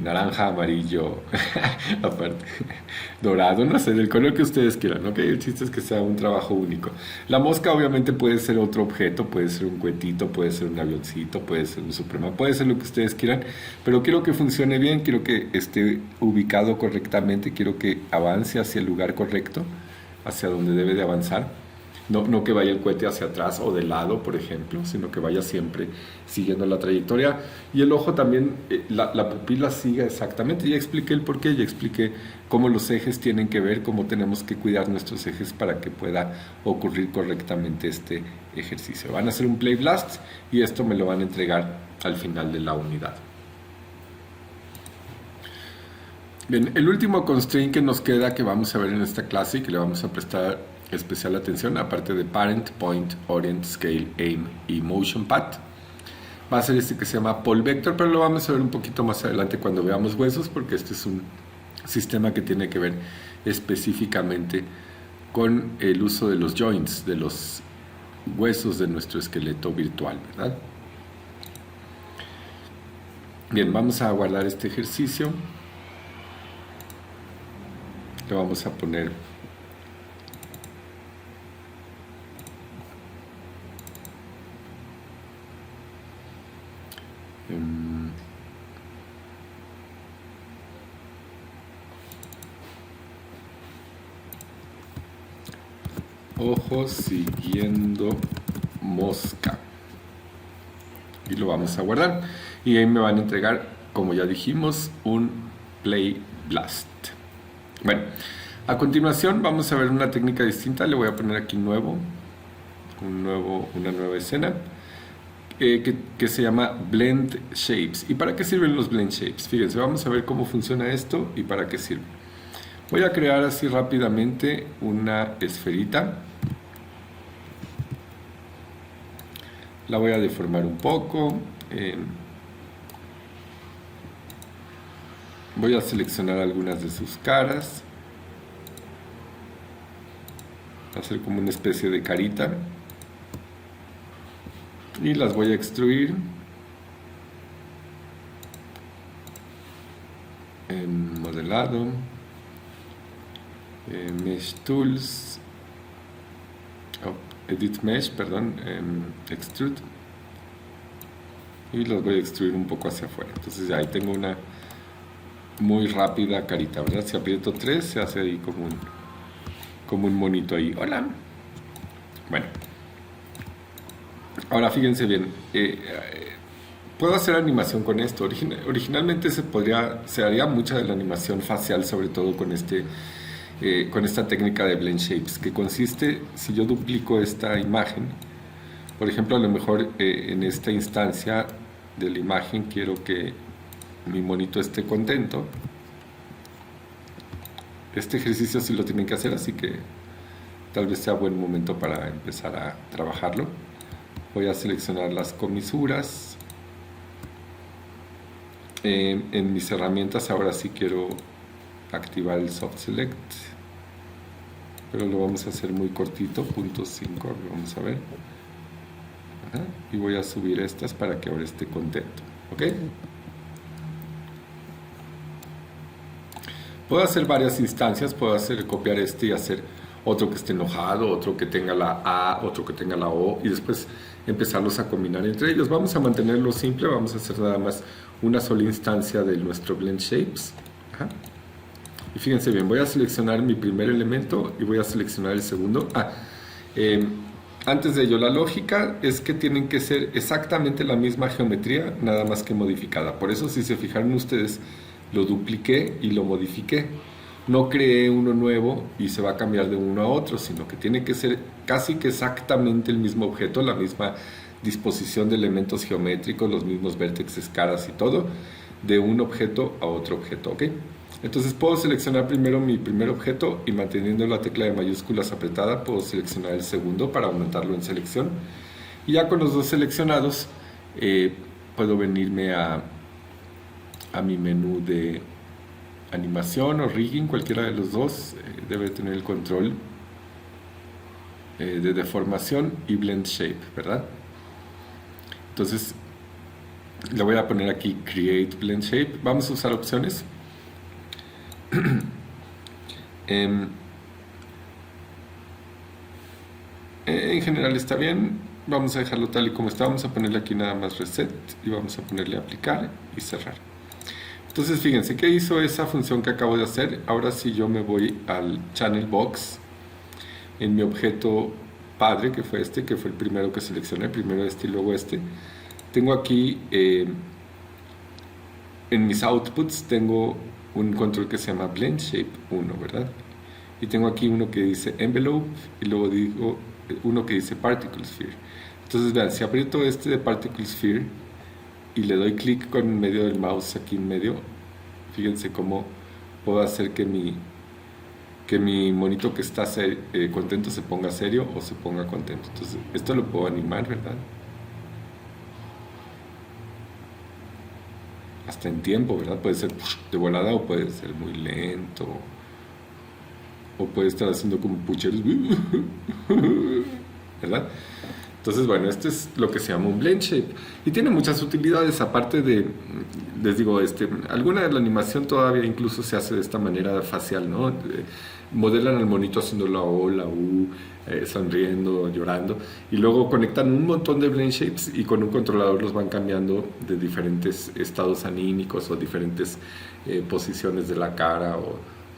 naranja, amarillo, aparte, dorado, no sé, del color que ustedes quieran, ¿ok? El chiste es que sea un trabajo único. La mosca obviamente puede ser otro objeto, puede ser un cuetito, puede ser un avioncito, puede ser un suprema, puede ser lo que ustedes quieran, pero quiero que funcione bien, quiero que esté ubicado correctamente, quiero que avance hacia el lugar correcto, hacia donde debe de avanzar. No, no que vaya el cohete hacia atrás o de lado, por ejemplo, sino que vaya siempre siguiendo la trayectoria. Y el ojo también, la pupila siga exactamente. Ya expliqué el porqué, ya expliqué cómo los ejes tienen que ver, cómo tenemos que cuidar nuestros ejes para que pueda ocurrir correctamente este ejercicio. Van a hacer un play blast y esto me lo van a entregar al final de la unidad. Bien, el último constraint que nos queda, que vamos a ver en esta clase y que le vamos a prestar especial atención, aparte de Parent, Point, Orient, Scale, Aim y Motion Path, va a ser este que se llama Pole Vector, pero lo vamos a ver un poquito más adelante cuando veamos huesos, porque este es un sistema que tiene que ver específicamente con el uso de los joints, de los huesos de nuestro esqueleto virtual, ¿verdad? Bien, vamos a guardar este ejercicio. Le vamos a poner ojo siguiendo mosca y lo vamos a guardar y ahí me van a entregar, como ya dijimos, un play blast. Bueno, a continuación vamos a ver una técnica distinta. Le voy a poner aquí una nueva escena que se llama Blend Shapes. ¿Y para qué sirven los Blend Shapes? Fíjense, vamos a ver cómo funciona esto y para qué sirve. Voy a crear así rápidamente una esferita. La voy a deformar un poco. Voy a seleccionar algunas de sus caras. Hacer como una especie de carita. Y las voy a extruir. En modelado. Mesh Tools. Edit Mesh, perdón. Extrude. Y las voy a extruir un poco hacia afuera. Entonces ya ahí tengo una muy rápida carita, ¿verdad? Si aprieto 3 se hace ahí como un monito ahí. Hola. Bueno. Ahora fíjense bien. Puedo hacer animación con esto. Originalmente se haría mucha de la animación facial, sobre todo con esta técnica de Blend Shapes, que consiste, si yo duplico esta imagen, por ejemplo, a lo mejor en esta instancia de la imagen quiero que mi monito esté contento. Este ejercicio sí lo tienen que hacer, así que tal vez sea buen momento para empezar a trabajarlo. Voy a seleccionar las comisuras. En mis herramientas ahora sí quiero activar el Soft Select, pero lo vamos a hacer muy cortito, 0.5, vamos a ver. Ajá. Y voy a subir estas para que ahora esté contento, ¿ok? Puedo hacer varias instancias, puedo copiar este y hacer otro que esté enojado, otro que tenga la A, otro que tenga la O, y después empezarlos a combinar entre ellos. Vamos a mantenerlo simple, vamos a hacer nada más una sola instancia de nuestro Blend Shapes. Ajá. Y fíjense bien, voy a seleccionar mi primer elemento y voy a seleccionar el segundo. Antes de ello, la lógica es que tienen que ser exactamente la misma geometría, nada más que modificada. Por eso, si se fijaron ustedes, lo dupliqué y lo modifiqué. No creé uno nuevo y se va a cambiar de uno a otro, sino que tiene que ser casi que exactamente el mismo objeto, la misma disposición de elementos geométricos, los mismos vértices, caras y todo, de un objeto a otro objeto, ¿ok? Entonces puedo seleccionar primero mi primer objeto y manteniendo la tecla de mayúsculas apretada puedo seleccionar el segundo para aumentarlo en selección. Y ya con los dos seleccionados puedo venirme a mi menú de animación o rigging, cualquiera de los dos. Debe tener el control de deformación y blend shape, ¿verdad? Entonces Le voy a poner aquí Create Blend Shape. Vamos a usar opciones. Em, en general está bien. Vamos a dejarlo tal y como está. Vamos a ponerle aquí nada más Reset y vamos a ponerle Aplicar y Cerrar. Entonces fíjense que hizo esa función que acabo de hacer. Ahora si yo me voy al Channel Box en mi objeto padre, que fue este, que fue el primero que seleccioné, primero este y luego este, tengo aquí en mis outputs tengo un control que se llama Blend Shape 1, ¿verdad? Y tengo aquí uno que dice Envelope y luego digo uno que dice Particle Sphere. Entonces vean, si aprieto este de Particle Sphere y le doy clic con el medio del mouse aquí en medio, fíjense cómo puedo hacer que mi monito que está contento se ponga serio o se ponga contento. Entonces esto lo puedo animar, ¿verdad? Hasta en tiempo, ¿verdad? Puede ser de volada o puede ser muy lento, o puede estar haciendo como pucheros, ¿verdad? Entonces, bueno, esto es lo que se llama un blend shape y tiene muchas utilidades, aparte de, les digo, alguna de la animación todavía incluso se hace de esta manera facial, ¿no? Modelan al monito haciendo la O, la U, sonriendo, llorando, y luego conectan un montón de blend shapes y con un controlador los van cambiando de diferentes estados anímicos o diferentes posiciones de la cara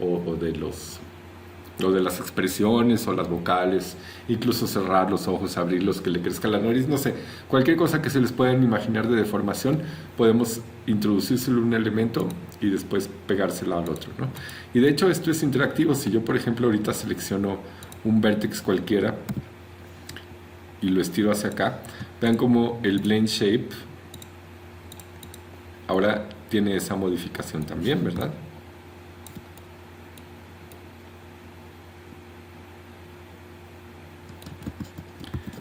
o de las expresiones o las vocales, incluso cerrar los ojos, abrirlos, que le crezca la nariz, no sé, cualquier cosa que se les puedan imaginar de deformación, podemos introducírselo un elemento y después pegárselo al otro, ¿no? Y de hecho esto es interactivo. Si yo por ejemplo ahorita selecciono un vértex cualquiera y lo estiro hacia acá, vean como el blend shape ahora tiene esa modificación también, ¿verdad?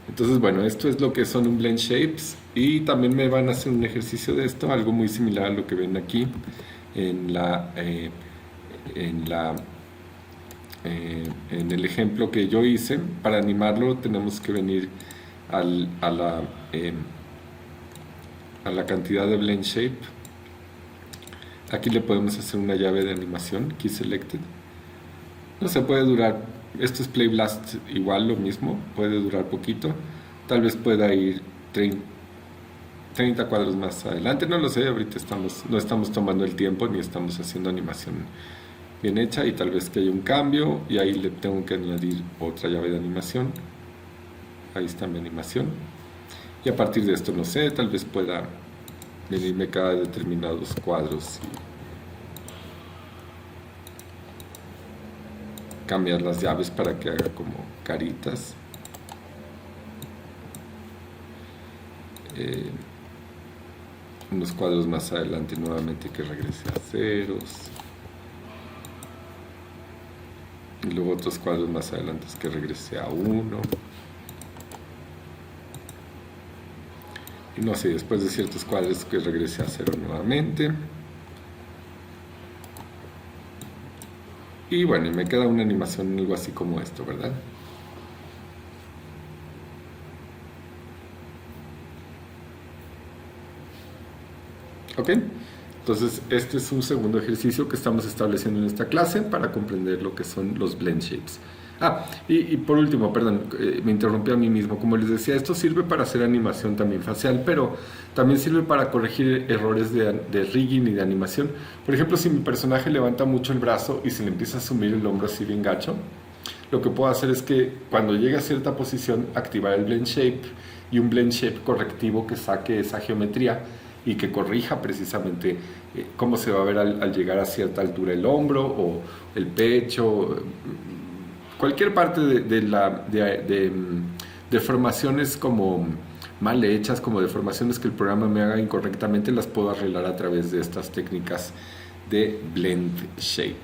Entonces, bueno, esto es lo que son un blend shapes, y también me van a hacer un ejercicio de esto, algo muy similar a lo que ven aquí en el ejemplo que yo hice. Para animarlo tenemos que venir a la cantidad de blend shape. Aquí le podemos hacer una llave de animación, key selected. No se puede durar, esto es Play Blast igual, lo mismo, puede durar poquito, tal vez pueda ir 30 cuadros más adelante, no lo sé, ahorita no estamos tomando el tiempo ni estamos haciendo animación bien hecha, y tal vez que haya un cambio y ahí le tengo que añadir otra llave de animación. Ahí está mi animación, y a partir de esto, no sé, tal vez pueda venirme cada determinados cuadros, cambiar las llaves para que haga como caritas, unos cuadros más adelante nuevamente que regrese a ceros, y luego otros cuadros más adelante que regrese a 1, y no sé, después de ciertos cuadros que regrese a 0 nuevamente. Y bueno, y me queda una animación algo así como esto, ¿verdad? Ok, entonces este es un segundo ejercicio que estamos estableciendo en esta clase para comprender lo que son los blend shapes. Y por último, perdón, me interrumpí a mí mismo. Como les decía, esto sirve para hacer animación también facial, pero también sirve para corregir errores de rigging y de animación. Por ejemplo, si mi personaje levanta mucho el brazo y se le empieza a sumir el hombro así bien gacho, lo que puedo hacer es que cuando llegue a cierta posición, activar el blend shape y un blend shape correctivo que saque esa geometría y que corrija precisamente cómo se va a ver al llegar a cierta altura el hombro o el pecho, cualquier parte de deformaciones como mal hechas, como deformaciones que el programa me haga incorrectamente, las puedo arreglar a través de estas técnicas de blend shape.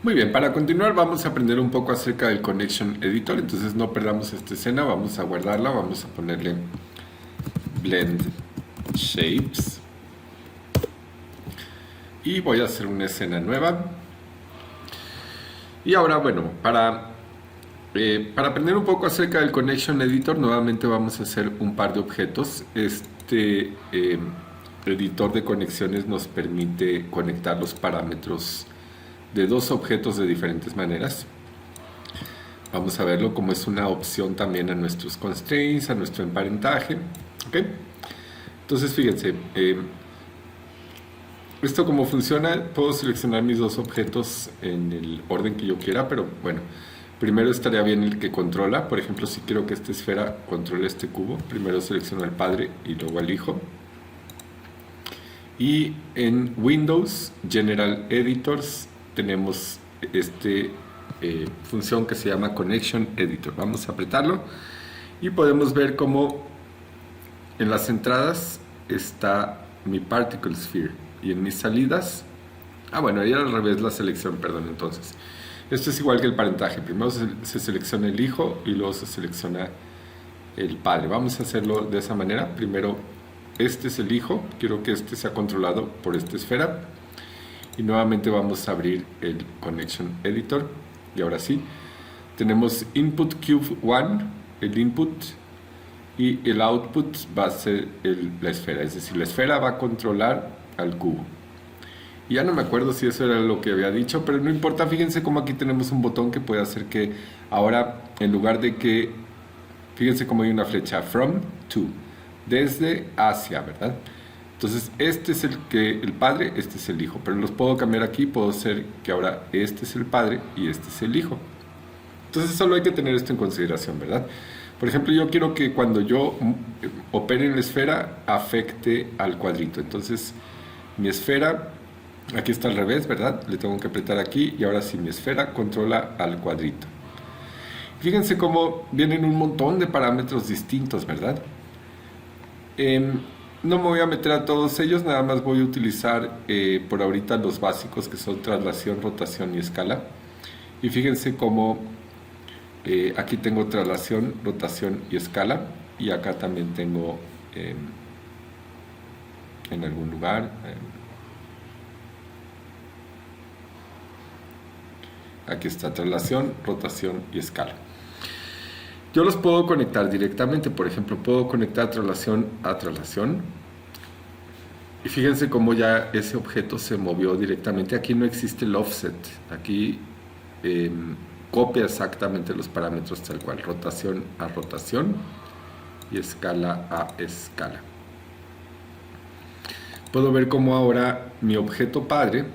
Muy bien, para continuar vamos a aprender un poco acerca del Connection Editor. Entonces no perdamos esta escena, vamos a guardarla, vamos a ponerle Blend Shapes y voy a hacer una escena nueva. Y ahora, bueno, para Para aprender un poco acerca del Connection Editor, nuevamente vamos a hacer un par de objetos. Este editor de conexiones nos permite conectar los parámetros de dos objetos de diferentes maneras. Vamos a verlo como es una opción también a nuestros constraints, a nuestro emparentaje. ¿Okay? Entonces, fíjense, esto como funciona, puedo seleccionar mis dos objetos en el orden que yo quiera, pero bueno, primero estaría bien el que controla. Por ejemplo, si quiero que esta esfera controle este cubo, primero selecciono al padre y luego al hijo. Y en Windows General Editors tenemos esta función que se llama Connection Editor. Vamos a apretarlo y podemos ver cómo en las entradas está mi Particle Sphere y en mis salidas, bueno, ahí era al revés la selección, perdón. Entonces esto es igual que el parentaje, primero se selecciona el hijo y luego se selecciona el padre. Vamos a hacerlo de esa manera. Primero este es el hijo, quiero que este sea controlado por esta esfera y nuevamente vamos a abrir el Connection Editor y ahora sí, tenemos Input Cube 1, el input, y el output va a ser la esfera, es decir, la esfera va a controlar al cubo. Y ya no me acuerdo si eso era lo que había dicho, pero no importa. Fíjense cómo aquí tenemos un botón que puede hacer que ahora, en lugar de que, fíjense cómo hay una flecha from to, desde hacia, ¿verdad? Entonces este es el padre, este es el hijo, pero los puedo cambiar aquí. Puedo hacer que ahora este es el padre y este es el hijo. Entonces solo hay que tener esto en consideración, ¿verdad? Por ejemplo, yo quiero que cuando yo opere en la esfera afecte al cuadrito. Entonces mi esfera, aquí está al revés, ¿verdad? Le tengo que apretar aquí y ahora sí mi esfera controla al cuadrito. Fíjense cómo vienen un montón de parámetros distintos, ¿verdad? No me voy a meter a todos ellos, nada más voy a utilizar por ahorita los básicos, que son traslación, rotación y escala. Y fíjense cómo aquí tengo traslación, rotación y escala, y acá también tengo en algún lugar aquí está traslación, rotación y escala. Yo los puedo conectar directamente. Por ejemplo, puedo conectar traslación a traslación y fíjense cómo ya ese objeto se movió directamente. Aquí no existe el offset, aquí copia exactamente los parámetros tal cual, rotación a rotación y escala a escala. Puedo ver cómo ahora mi objeto padre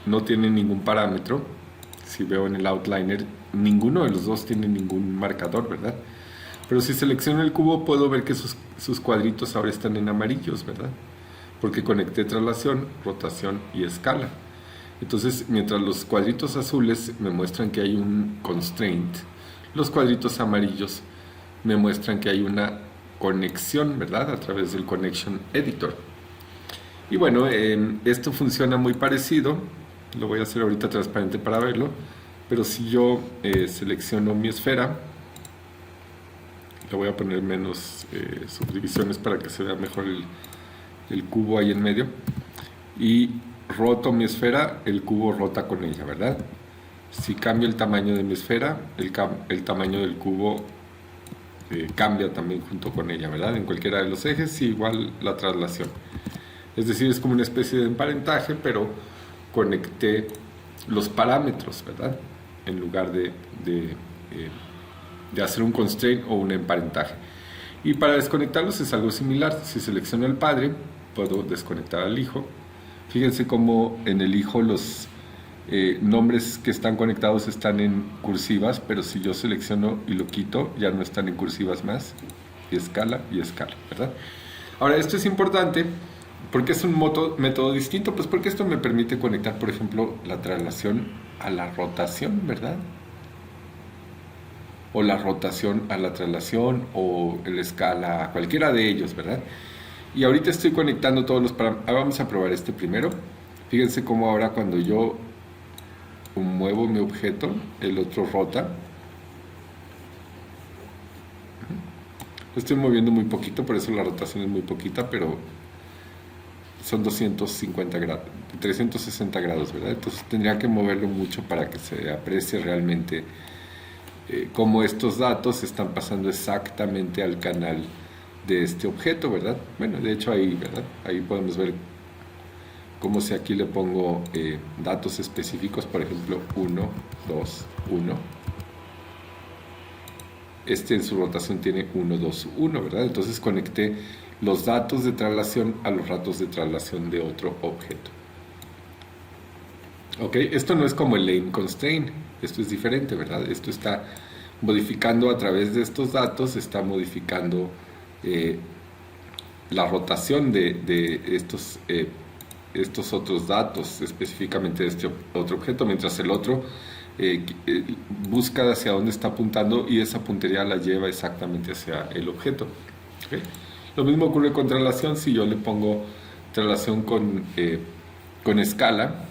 no tiene ningún parámetro. Si veo en el outliner, ninguno de los dos tiene ningún marcador, ¿verdad? Pero si selecciono el cubo puedo ver que sus cuadritos ahora están en amarillos, ¿verdad? Porque conecté traslación, rotación y escala. Entonces, mientras los cuadritos azules me muestran que hay un constraint, los cuadritos amarillos me muestran que hay una conexión, ¿verdad? A través del Connection Editor. Y bueno, esto funciona muy parecido. Lo voy a hacer ahorita transparente para verlo. Pero si yo selecciono mi esfera, le voy a poner menos subdivisiones para que se vea mejor el cubo ahí en medio, y roto mi esfera, el cubo rota con ella, ¿verdad? Si cambio el tamaño de mi esfera, el tamaño del cubo cambia también junto con ella, ¿verdad? En cualquiera de los ejes, y igual la traslación. Es decir, es como una especie de emparentaje, pero conecté los parámetros, ¿verdad? En lugar de hacer un constraint o un emparentaje. Y para desconectarlos es algo similar. Si selecciono el padre, puedo desconectar al hijo. Fíjense cómo en el hijo los nombres que están conectados están en cursivas, pero si yo selecciono y lo quito, ya no están en cursivas más. Y escala, ¿verdad? Ahora, esto es importante porque es un método distinto, pues porque esto me permite conectar, por ejemplo, la traslación a la rotación, ¿verdad? O la rotación a la traslación, o la escala, cualquiera de ellos, ¿verdad? Y ahorita estoy conectando todos los parámetros. Vamos a probar este primero. Fíjense cómo ahora cuando yo muevo mi objeto, el otro rota. Lo estoy moviendo muy poquito, por eso la rotación es muy poquita, pero son 250 grados, 360 grados, ¿verdad? Entonces tendría que moverlo mucho para que se aprecie realmente cómo estos datos están pasando exactamente al canal de este objeto, ¿verdad? Bueno, de hecho ahí, ¿verdad? Ahí podemos ver cómo si aquí le pongo datos específicos, por ejemplo, 1, 2, 1. Este en su rotación tiene 1, 2, 1, ¿verdad? Entonces conecté los datos de traslación a los datos de traslación de otro objeto. Ok, esto no es como el lane constraint, esto es diferente, ¿verdad? Esto está modificando a través de estos datos, está modificando la rotación de estos otros datos, específicamente de este otro objeto, mientras el otro busca hacia dónde está apuntando y esa puntería la lleva exactamente hacia el objeto. ¿Okay? Lo mismo ocurre con traslación. Si yo le pongo traslación con escala,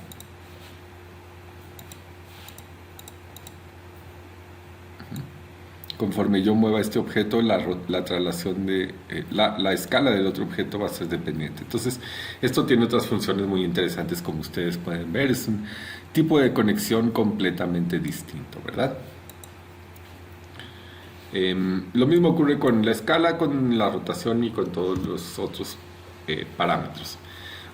conforme yo mueva este objeto, la traslación de la escala del otro objeto va a ser dependiente. Entonces, esto tiene otras funciones muy interesantes, como ustedes pueden ver. Es un tipo de conexión completamente distinto, ¿verdad? Lo mismo ocurre con la escala, con la rotación y con todos los otros parámetros.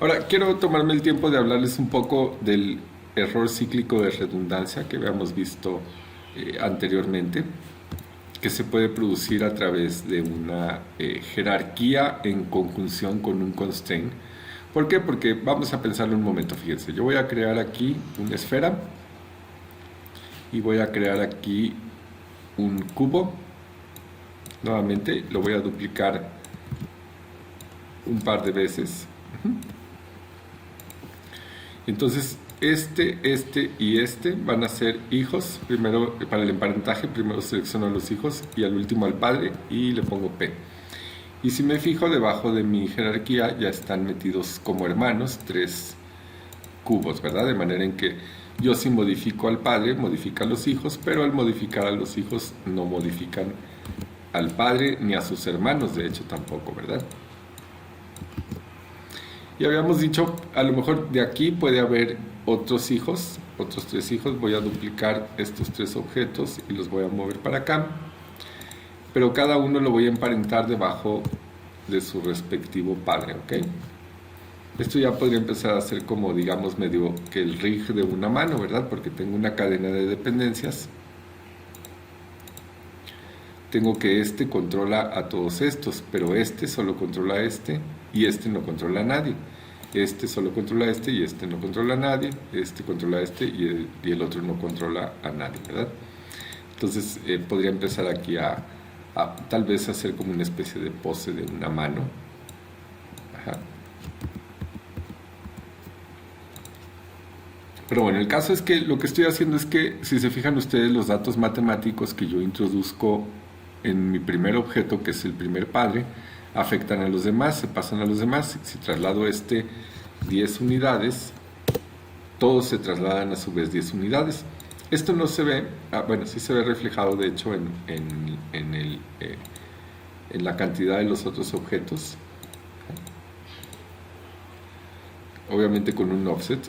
Ahora, quiero tomarme el tiempo de hablarles un poco del error cíclico de redundancia que habíamos visto anteriormente, que se puede producir a través de una jerarquía en conjunción con un constraint. ¿Por qué? Porque vamos a pensarlo un momento, fíjense. Yo voy a crear aquí una esfera y voy a crear aquí un cubo. Nuevamente lo voy a duplicar un par de veces. Entonces este y este van a ser hijos. Primero, para el emparentaje, primero selecciono a los hijos y al último al padre y le pongo P. Y si me fijo, debajo de mi jerarquía ya están metidos como hermanos 3 cubos, ¿verdad? De manera en que yo, si modifico al padre, modifica a los hijos, pero al modificar a los hijos no modifican al padre ni a sus hermanos, de hecho tampoco, ¿verdad? Y habíamos dicho, a lo mejor de aquí puede haber otros hijos, otros 3 hijos. Voy a duplicar estos 3 objetos y los voy a mover para acá, pero cada uno lo voy a emparentar debajo de su respectivo padre, ¿ok? Esto ya podría empezar a ser como, digamos, medio que el rig de una mano, ¿verdad? Porque tengo una cadena de dependencias. Tengo que este controla a todos estos, pero este solo controla a este y este no controla a nadie. Este solo controla a este y este no controla a nadie. Este controla a este y el otro no controla a nadie, ¿verdad? Entonces podría empezar aquí a tal vez hacer como una especie de pose de una mano. Ajá. Pero bueno, el caso es que lo que estoy haciendo es que, si se fijan ustedes, los datos matemáticos que yo introduzco en mi primer objeto, que es el primer padre, afectan a los demás, se pasan a los demás. Si traslado 10 unidades, todos se trasladan a su vez 10 unidades. Esto no se ve, bueno, sí se ve reflejado de hecho en la cantidad de los otros objetos. Obviamente con un offset.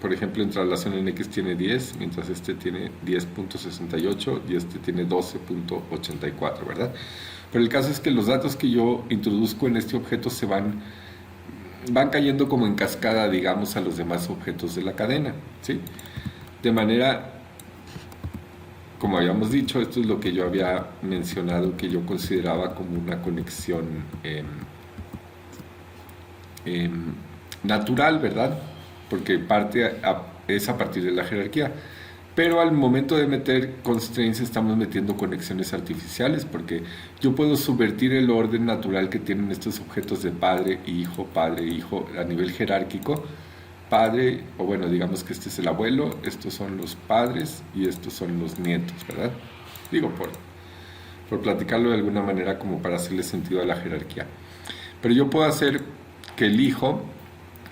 Por ejemplo, en traslación en X tiene 10, mientras este tiene 10.68 y este tiene 12.84, ¿verdad? Pero el caso es que los datos que yo introduzco en este objeto se van cayendo como en cascada, digamos, a los demás objetos de la cadena, ¿sí? De manera, como habíamos dicho, esto es lo que yo había mencionado, que yo consideraba como una conexión natural, ¿verdad? Porque es a partir de la jerarquía. Pero al momento de meter constraints estamos metiendo conexiones artificiales, porque yo puedo subvertir el orden natural que tienen estos objetos de padre, hijo, a nivel jerárquico. Padre, o bueno, digamos que este es el abuelo, estos son los padres y estos son los nietos, ¿verdad? Digo, por platicarlo de alguna manera, como para hacerle sentido a la jerarquía. Pero yo puedo hacer que el hijo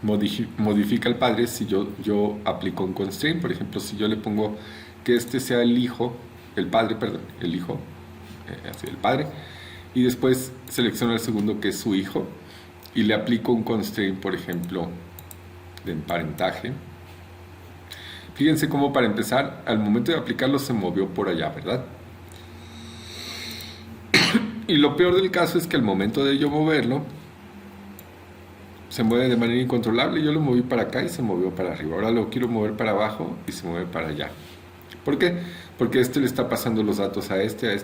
modifica al padre si yo aplico un constraint. Por ejemplo, si yo le pongo que este sea el hijo, el padre, así el padre, y después selecciono el segundo, que es su hijo, y le aplico un constraint, por ejemplo, de emparentaje. Fíjense cómo para empezar, al momento de aplicarlo se movió por allá, ¿verdad? Y lo peor del caso es que al momento de yo moverlo, se mueve de manera incontrolable. Yo lo moví para acá y se movió para arriba. Ahora lo quiero mover para abajo y se mueve para allá. ¿Por qué? Porque este le está pasando los datos a este,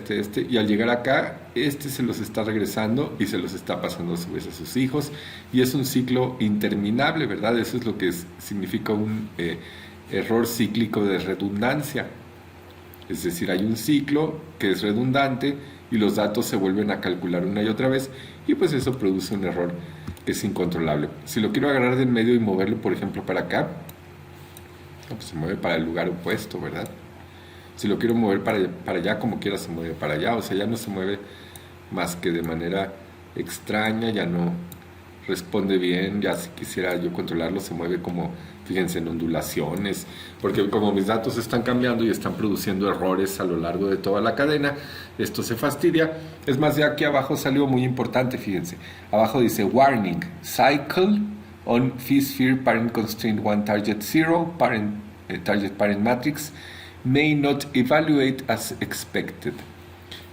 y al llegar acá, este se los está regresando y se los está pasando a su vez a sus hijos, y es un ciclo interminable, ¿verdad? Eso es lo que significa un error cíclico de redundancia. Es decir, hay un ciclo que es redundante y los datos se vuelven a calcular una y otra vez, y pues eso produce un error que es incontrolable. Si lo quiero agarrar de en medio y moverlo, por ejemplo, para acá, pues se mueve para el lugar opuesto, ¿verdad? Si lo quiero mover para allá, como quiera se mueve para allá. O sea, ya no se mueve más que de manera extraña, ya no responde bien. Ya si quisiera yo controlarlo, se mueve como, fíjense, en ondulaciones. Porque como mis datos están cambiando y están produciendo errores a lo largo de toda la cadena, esto se fastidia. Es más, de aquí abajo salió muy importante, fíjense. Abajo dice, warning, cycle on phi-sphere parent constraint 1 target 0, target parent matrix, may not evaluate as expected.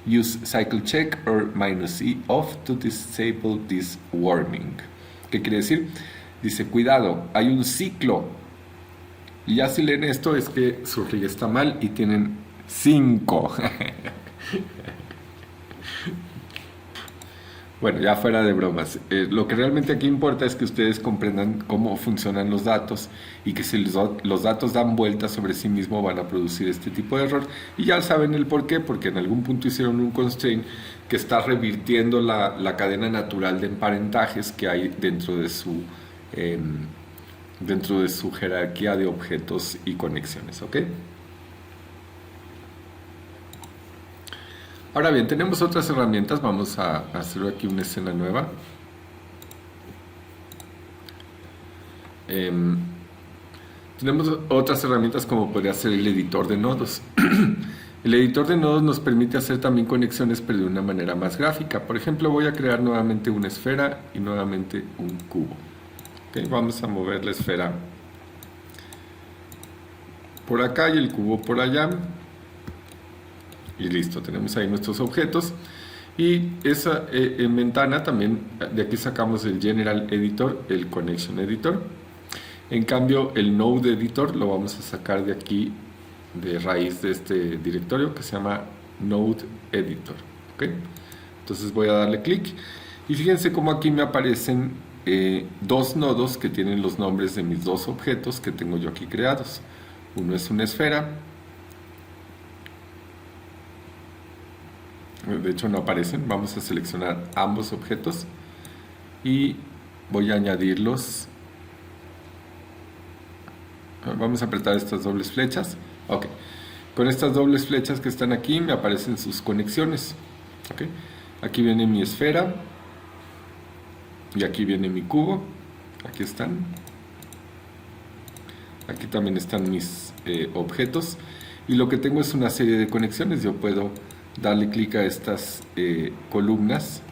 Use cycle check or -e off to disable this warning. ¿Qué quiere decir? Dice, cuidado, hay un ciclo. Y ya si leen esto es que su RIG está mal y tienen 5. Bueno, ya fuera de bromas, lo que realmente aquí importa es que ustedes comprendan cómo funcionan los datos y que si los datos dan vueltas sobre sí mismos van a producir este tipo de error. Y ya saben el por qué, porque en algún punto hicieron un constraint que está revirtiendo la cadena natural de emparentajes que hay dentro de su jerarquía de objetos y conexiones, ¿ok? Ahora bien, tenemos otras herramientas. Vamos a hacer aquí una escena nueva. Tenemos otras herramientas como podría ser el editor de nodos. El editor de nodos nos permite hacer también conexiones, pero de una manera más gráfica. Por ejemplo, voy a crear nuevamente una esfera y nuevamente un cubo. ¿Okay? Vamos a mover la esfera por acá y el cubo por allá. Y listo, tenemos ahí nuestros objetos. Y esa ventana también, de aquí sacamos el General Editor, el Connection Editor. En cambio, el Node Editor lo vamos a sacar de aquí, de raíz de este directorio que se llama Node Editor. ¿Okay? Entonces voy a darle clic. Y fíjense cómo aquí me aparecen dos nodos que tienen los nombres de mis dos objetos que tengo yo aquí creados. Uno es una esfera. De hecho no aparecen. Vamos a seleccionar ambos objetos y voy a añadirlos. Vamos a apretar estas dobles flechas. Ok, con estas dobles flechas que están aquí me aparecen sus conexiones. Okay. Aquí viene mi esfera y aquí viene mi cubo. Aquí están. Aquí también están mis objetos y lo que tengo es una serie de conexiones. Yo puedo darle clic a estas columnas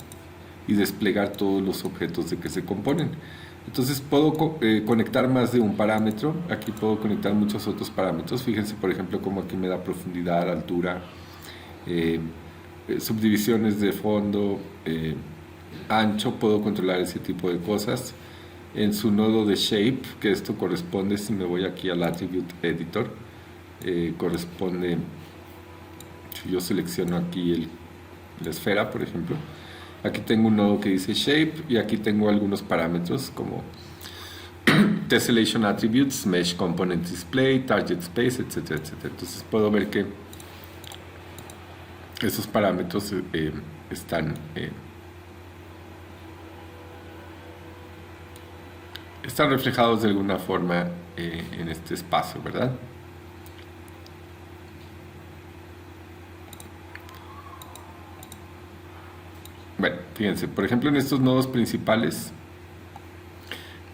y desplegar todos los objetos de que se componen. Entonces puedo conectar más de un parámetro. Aquí puedo conectar muchos otros parámetros. Fíjense por ejemplo cómo aquí me da profundidad, altura, subdivisiones de fondo, ancho. Puedo controlar ese tipo de cosas. En su nodo de shape, que esto corresponde, si me voy aquí al Attribute Editor, corresponde, si yo selecciono aquí la esfera, por ejemplo, aquí tengo un nodo que dice shape y aquí tengo algunos parámetros como tessellation attributes, mesh component display, target space, etcétera, etcétera. Entonces puedo ver que esos parámetros están reflejados de alguna forma en este espacio, ¿verdad? Bueno, fíjense, por ejemplo en estos nodos principales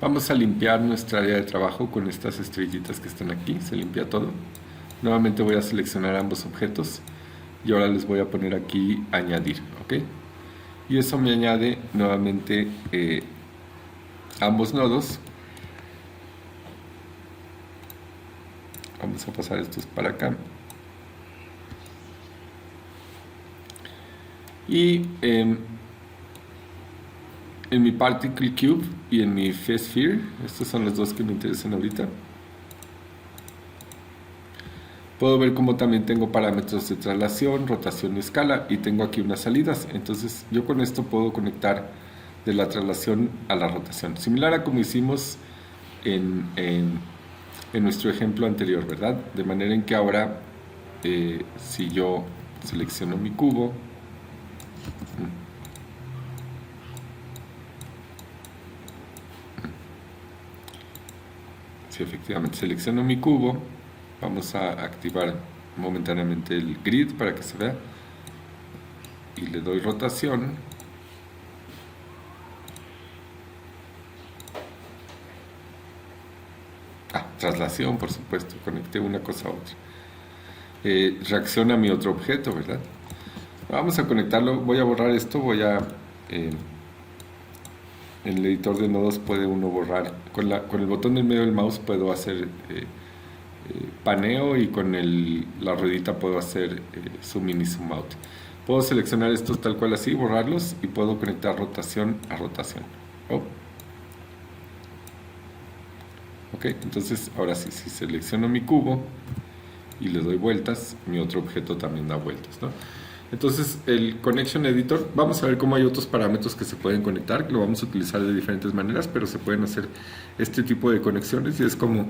vamos a limpiar nuestra área de trabajo con estas estrellitas que están aquí. Se limpia todo. Nuevamente voy a seleccionar ambos objetos y ahora les voy a poner aquí añadir, ¿ok? Y eso me añade nuevamente ambos nodos. Vamos a pasar estos para acá. Y en mi Particle Cube y en mi Sphere, estos son los dos que me interesan ahorita, puedo ver cómo también tengo parámetros de traslación, rotación y escala, y tengo aquí unas salidas. Entonces yo con esto puedo conectar de la traslación a la rotación, similar a como hicimos en nuestro ejemplo anterior, ¿verdad? De manera en que ahora si yo selecciono mi cubo, si efectivamente selecciono mi cubo, vamos a activar momentáneamente el grid para que se vea y le doy rotación. Traslación, por supuesto, conecté una cosa a otra. Reacciona a mi otro objeto, ¿verdad? Vamos a conectarlo, voy a borrar esto, en el editor de nodos puede uno borrar, con el botón del medio del mouse puedo hacer paneo, y con la ruedita puedo hacer zoom in y zoom out. Puedo seleccionar estos tal cual así, borrarlos, y puedo conectar rotación a rotación. Ok, entonces ahora sí, si selecciono mi cubo y le doy vueltas, mi otro objeto también da vueltas, ¿no? Entonces el Connection Editor, vamos a ver cómo hay otros parámetros que se pueden conectar, que lo vamos a utilizar de diferentes maneras, pero se pueden hacer este tipo de conexiones, y es como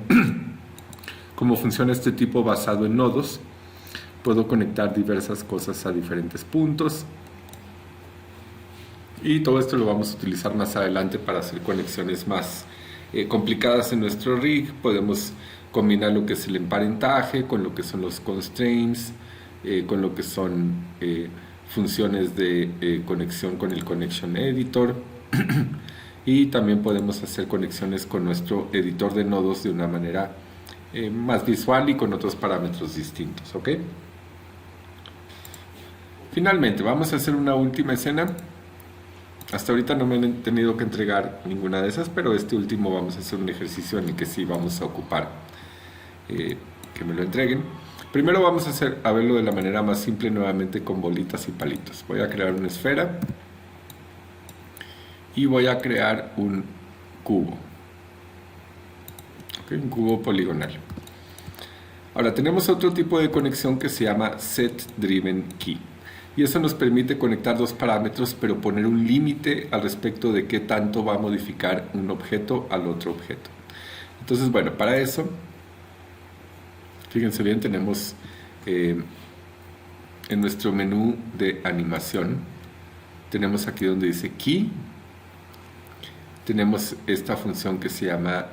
funciona este tipo basado en nodos. Puedo conectar diversas cosas a diferentes puntos, y todo esto lo vamos a utilizar más adelante para hacer conexiones más complicadas en nuestro rig. Podemos combinar lo que es el emparentaje con lo que son los constraints, con lo que son funciones de conexión con el Connection Editor y también podemos hacer conexiones con nuestro editor de nodos de una manera más visual y con otros parámetros distintos, ¿ok? Finalmente, vamos a hacer una última escena. Hasta ahorita no me han tenido que entregar ninguna de esas, pero este último vamos a hacer un ejercicio en el que sí vamos a ocupar que me lo entreguen. Primero vamos a verlo de la manera más simple, nuevamente con bolitas y palitos. Voy a crear una esfera y voy a crear un cubo, ¿okay? Un cubo poligonal. Ahora tenemos otro tipo de conexión que se llama Set Driven Key. Y eso nos permite conectar dos parámetros, pero poner un límite al respecto de qué tanto va a modificar un objeto al otro objeto. Entonces, bueno, para eso, fíjense bien, tenemos en nuestro menú de animación, tenemos aquí donde dice Key, tenemos esta función que se llama,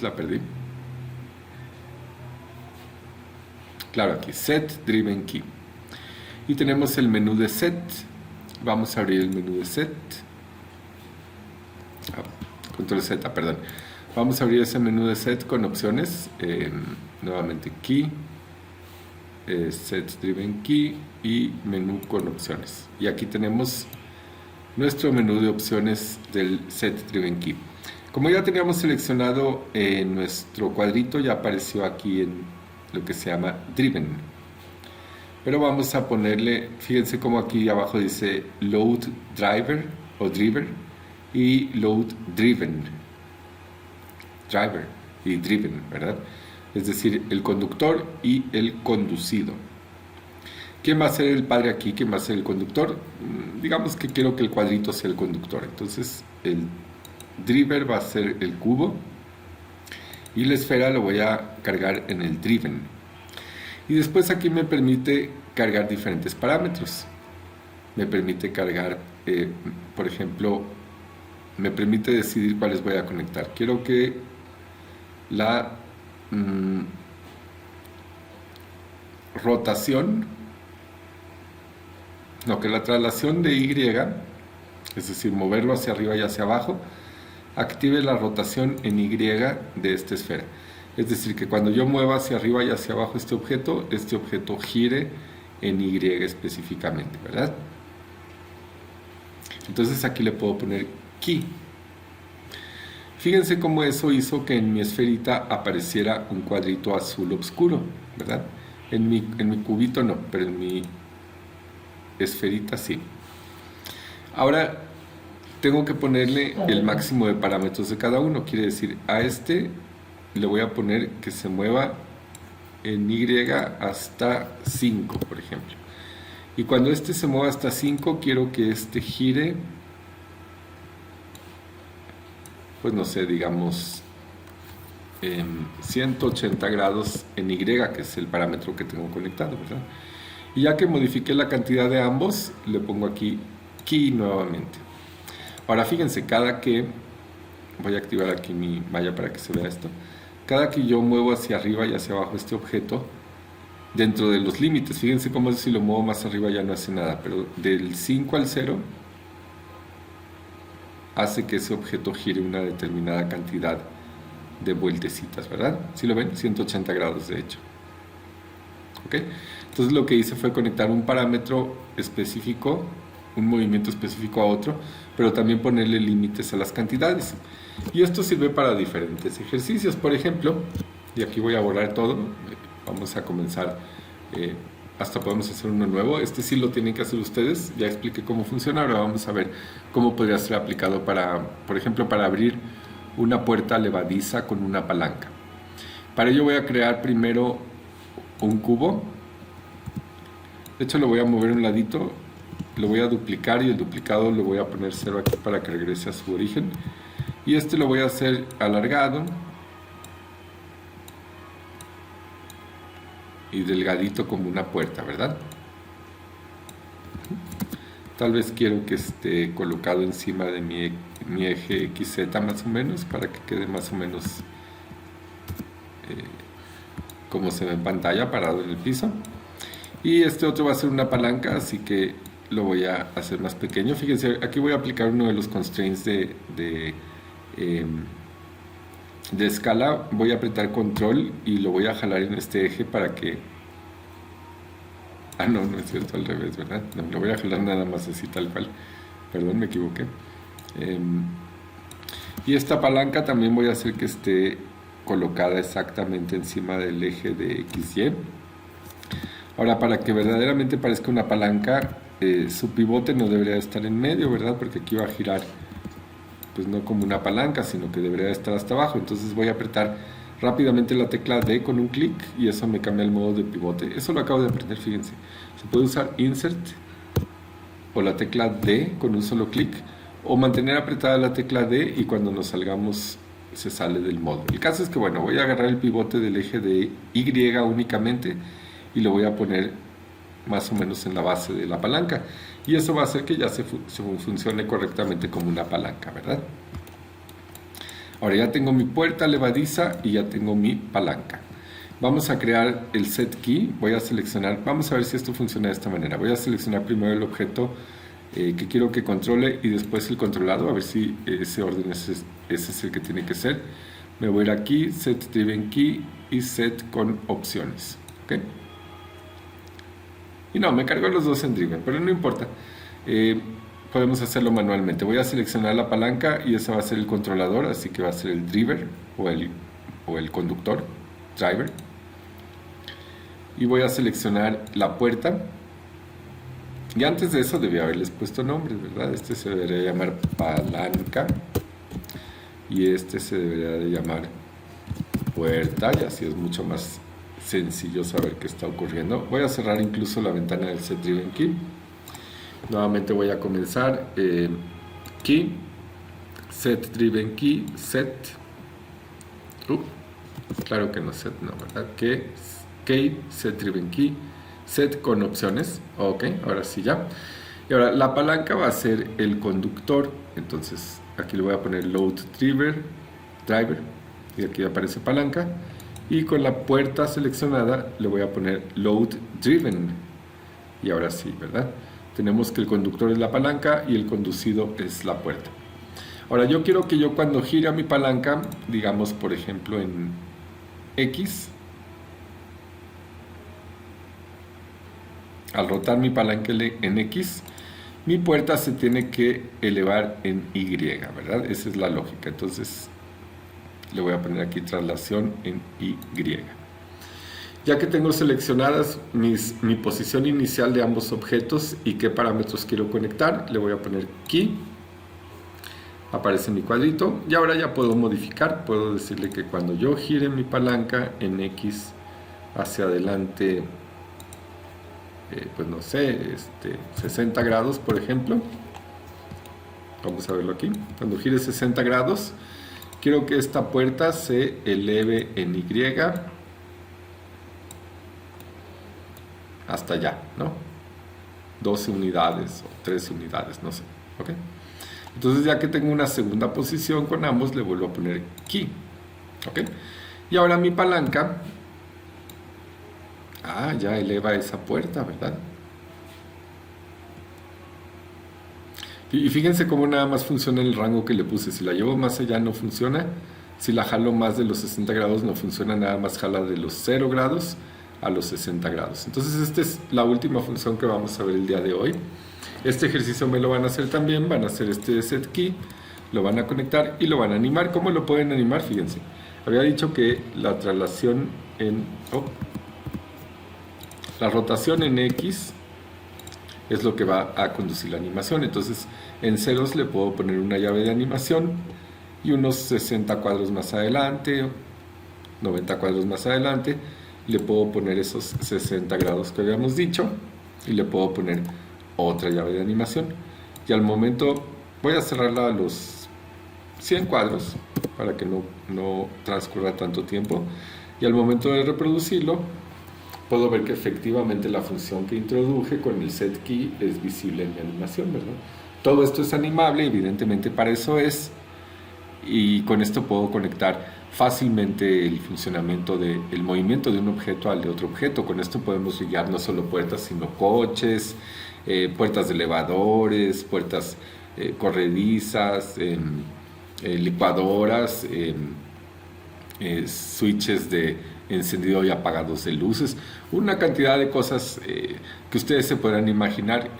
la perdí. Claro, aquí, Set Driven Key. Y tenemos el menú de Set. Vamos a abrir el menú de Set. Control Z, perdón. Vamos a abrir ese menú de Set con opciones. Nuevamente Key, Set Driven Key y menú con opciones. Y aquí tenemos nuestro menú de opciones del Set Driven Key. Como ya teníamos seleccionado nuestro cuadrito, ya apareció aquí en lo que se llama Driven. Pero vamos a ponerle, fíjense como aquí abajo dice Load Driver o Driver y Load Driven. Driver y Driven, ¿verdad? Es decir, el conductor y el conducido. ¿Quién va a ser el padre aquí? ¿Quién va a ser el conductor? Digamos que quiero que el cuadrito sea el conductor. Entonces el Driver va a ser el cubo y la esfera lo voy a cargar en el Driven. Y después aquí me permite cargar diferentes parámetros. Me permite cargar, por ejemplo, me permite decidir cuáles voy a conectar. Quiero que la que la traslación de Y, es decir, moverlo hacia arriba y hacia abajo, active la rotación en Y de esta esfera. Es decir, que cuando yo mueva hacia arriba y hacia abajo este objeto gire en Y específicamente, ¿verdad? Entonces aquí le puedo poner Key. Fíjense cómo eso hizo que en mi esferita apareciera un cuadrito azul oscuro, ¿verdad? En mi cubito no, pero en mi esferita sí. Ahora tengo que ponerle el máximo de parámetros de cada uno. Quiere decir, a este le voy a poner que se mueva en Y hasta 5, por ejemplo. Y cuando este se mueva hasta 5, quiero que este gire, pues no sé, digamos 180 grados en Y, que es el parámetro que tengo conectado, ¿verdad? Y ya que modifiqué la cantidad de ambos, le pongo aquí key nuevamente. Ahora fíjense, voy a activar aquí mi malla para que se vea esto. Cada que yo muevo hacia arriba y hacia abajo este objeto, dentro de los límites, fíjense cómo si lo muevo más arriba ya no hace nada, pero del 5 al 0 hace que ese objeto gire una determinada cantidad de vueltecitas, ¿verdad? ¿Sí lo ven? 180 grados de hecho. ¿Ok? Entonces lo que hice fue conectar un parámetro específico, un movimiento específico a otro, pero también ponerle límites a las cantidades. Y esto sirve para diferentes ejercicios. Por ejemplo, y aquí voy a borrar todo, vamos a comenzar, hasta podemos hacer uno nuevo. Este sí lo tienen que hacer ustedes, ya expliqué cómo funciona, ahora vamos a ver cómo podría ser aplicado para, por ejemplo, para abrir una puerta levadiza con una palanca. Para ello voy a crear primero un cubo. De hecho lo voy a mover un ladito, lo voy a duplicar y el duplicado lo voy a poner 0 aquí para que regrese a su origen. Y este lo voy a hacer alargado y delgadito como una puerta, ¿verdad? Tal vez quiero que esté colocado encima de mi eje XZ más o menos, para que quede más o menos como se ve en pantalla, parado en el piso. Y este otro va a ser una palanca, así que lo voy a hacer más pequeño. Fíjense, aquí voy a aplicar uno de los constraints de escala. Voy a apretar control y lo voy a jalar en este eje para que... Ah, no, no es cierto, al revés, ¿verdad? No, lo voy a jalar nada más así, tal cual. Perdón, me equivoqué. Y esta palanca también voy a hacer que esté colocada exactamente encima del eje de XY. Ahora, para que verdaderamente parezca una palanca, su pivote no debería estar en medio, ¿verdad? Porque aquí va a girar, pues no como una palanca, sino que debería estar hasta abajo. Entonces voy a apretar rápidamente la tecla D con un clic y eso me cambia el modo de pivote. Eso lo acabo de aprender, fíjense. Se puede usar Insert o la tecla D con un solo clic, o mantener apretada la tecla D y cuando nos salgamos se sale del modo. El caso es que, bueno, voy a agarrar el pivote del eje de Y únicamente y lo voy a poner más o menos en la base de la palanca, y eso va a hacer que ya se funcione correctamente como una palanca, ¿verdad? Ahora ya tengo mi puerta levadiza y ya tengo mi palanca. Vamos a crear el set key. Voy a seleccionar, vamos a ver si esto funciona de esta manera. Voy a seleccionar primero el objeto que quiero que controle y después el controlado, a ver si ese orden ese es el que tiene que ser. Me voy a ir aquí, set driven key y set con opciones, ¿ok? Y no, me cargo los dos en driven, pero no importa. Podemos hacerlo manualmente. Voy a seleccionar la palanca y ese va a ser el controlador, así que va a ser el driver o el conductor, driver. Y voy a seleccionar la puerta. Y antes de eso debía haberles puesto nombres, ¿verdad? Este se debería llamar palanca y este se debería de llamar puerta, y así es mucho más sencillo saber qué está ocurriendo. Voy a cerrar incluso la ventana del set driven key. Nuevamente voy a comenzar key, set driven key, set, claro que no set, no, ¿verdad? Key, set driven key, set con opciones, ok, ahora sí ya. Y ahora la palanca va a ser el conductor, entonces aquí le voy a poner load driver, y aquí aparece palanca, y con la puerta seleccionada le voy a poner load driven, y ahora sí, ¿verdad? Tenemos que el conductor es la palanca y el conducido es la puerta. Ahora yo quiero que yo cuando gire mi palanca, digamos por ejemplo en X, al rotar mi palanca en X, mi puerta se tiene que elevar en Y, ¿verdad? Esa es la lógica. Entonces le voy a poner aquí traslación en Y. Ya que tengo seleccionadas mi posición inicial de ambos objetos y qué parámetros quiero conectar, le voy a poner key. Aparece mi cuadrito y ahora ya puedo modificar. Puedo decirle que cuando yo gire mi palanca en X hacia adelante, pues no sé, 60 grados, por ejemplo. Vamos a verlo aquí. Cuando gire 60 grados, quiero que esta puerta se eleve en Y hasta allá, ¿no? 12 unidades o 13 unidades, no sé. ¿Ok? Entonces, ya que tengo una segunda posición con ambos, le vuelvo a poner key. ¿Ok? Y ahora mi palanca, ya eleva esa puerta, ¿verdad? Y fíjense cómo nada más funciona el rango que le puse. Si la llevo más allá no funciona. Si la jalo más de los 60 grados no funciona, nada más jala de los 0 grados a los 60 grados. Entonces esta es la última función que vamos a ver el día de hoy. Este ejercicio me lo van a hacer también, van a hacer este set key, lo van a conectar y lo van a animar. ¿Cómo lo pueden animar? Fíjense, había dicho que la traslación la rotación en X es lo que va a conducir la animación. Entonces en ceros le puedo poner una llave de animación y unos 60 cuadros más adelante, 90 cuadros más adelante, le puedo poner esos 60 grados que habíamos dicho y le puedo poner otra llave de animación. Y al momento voy a cerrarla a los 100 cuadros para que no transcurra tanto tiempo. Y al momento de reproducirlo, puedo ver que efectivamente la función que introduje con el set key es visible en mi animación, ¿verdad? Todo esto es animable, evidentemente para eso es. Y con esto puedo conectar fácilmente el funcionamiento del movimiento de un objeto al de otro objeto. Con esto podemos ligar no solo puertas, sino coches, puertas de elevadores, puertas corredizas, licuadoras, switches de encendido y apagados de luces, una cantidad de cosas que ustedes se podrán imaginar.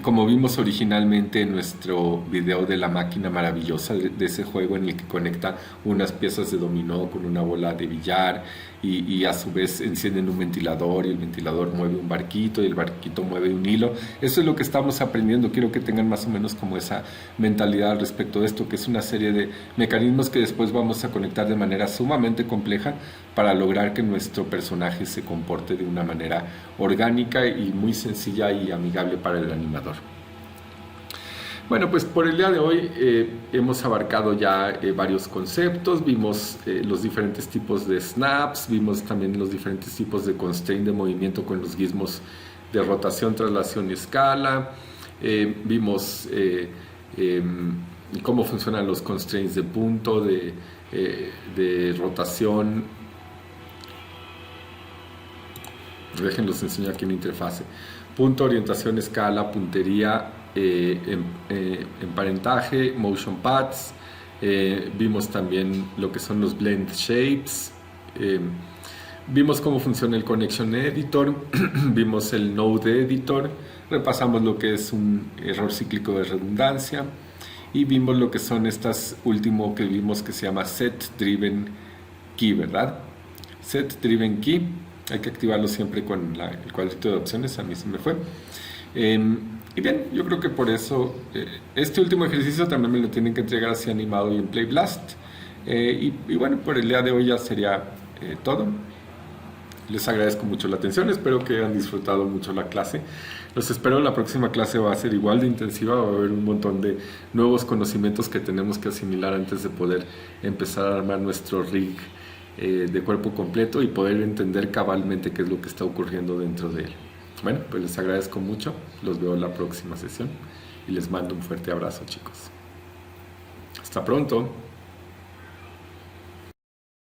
Como vimos originalmente en nuestro video de la máquina maravillosa, de ese juego en el que conecta unas piezas de dominó con una bola de billar y a su vez encienden un ventilador y el ventilador mueve un barquito y el barquito mueve un hilo. Eso es lo que estamos aprendiendo. Quiero que tengan más o menos como esa mentalidad al respecto de esto, que es una serie de mecanismos que después vamos a conectar de manera sumamente compleja para lograr que nuestro personaje se comporte de una manera orgánica y muy sencilla y amigable para el animador. Bueno, pues por el día de hoy hemos abarcado ya varios conceptos, vimos los diferentes tipos de snaps, vimos también los diferentes tipos de constraint de movimiento con los gizmos de rotación, traslación y escala, vimos cómo funcionan los constraints de punto, de rotación. Déjenlos enseño aquí en la interfase. Punto, orientación, escala, puntería, emparentaje, motion paths. Vimos también lo que son los blend shapes. Vimos cómo funciona el connection editor. Vimos el node editor. Repasamos lo que es un error cíclico de redundancia. Y vimos lo que son estas último que vimos que se llama set driven key, ¿verdad? Set driven key. Hay que activarlo siempre con el cuadrito de opciones, a mí se me fue. Y bien, yo creo que por eso este último ejercicio también me lo tienen que entregar así animado y en Play Blast. Y bueno, por el día de hoy ya sería todo. Les agradezco mucho la atención, espero que hayan disfrutado mucho la clase. Los espero, la próxima clase va a ser igual de intensiva, va a haber un montón de nuevos conocimientos que tenemos que asimilar antes de poder empezar a armar nuestro rig de cuerpo completo y poder entender cabalmente qué es lo que está ocurriendo dentro de él. Bueno, pues les agradezco mucho, los veo en la próxima sesión y les mando un fuerte abrazo, chicos. Hasta pronto.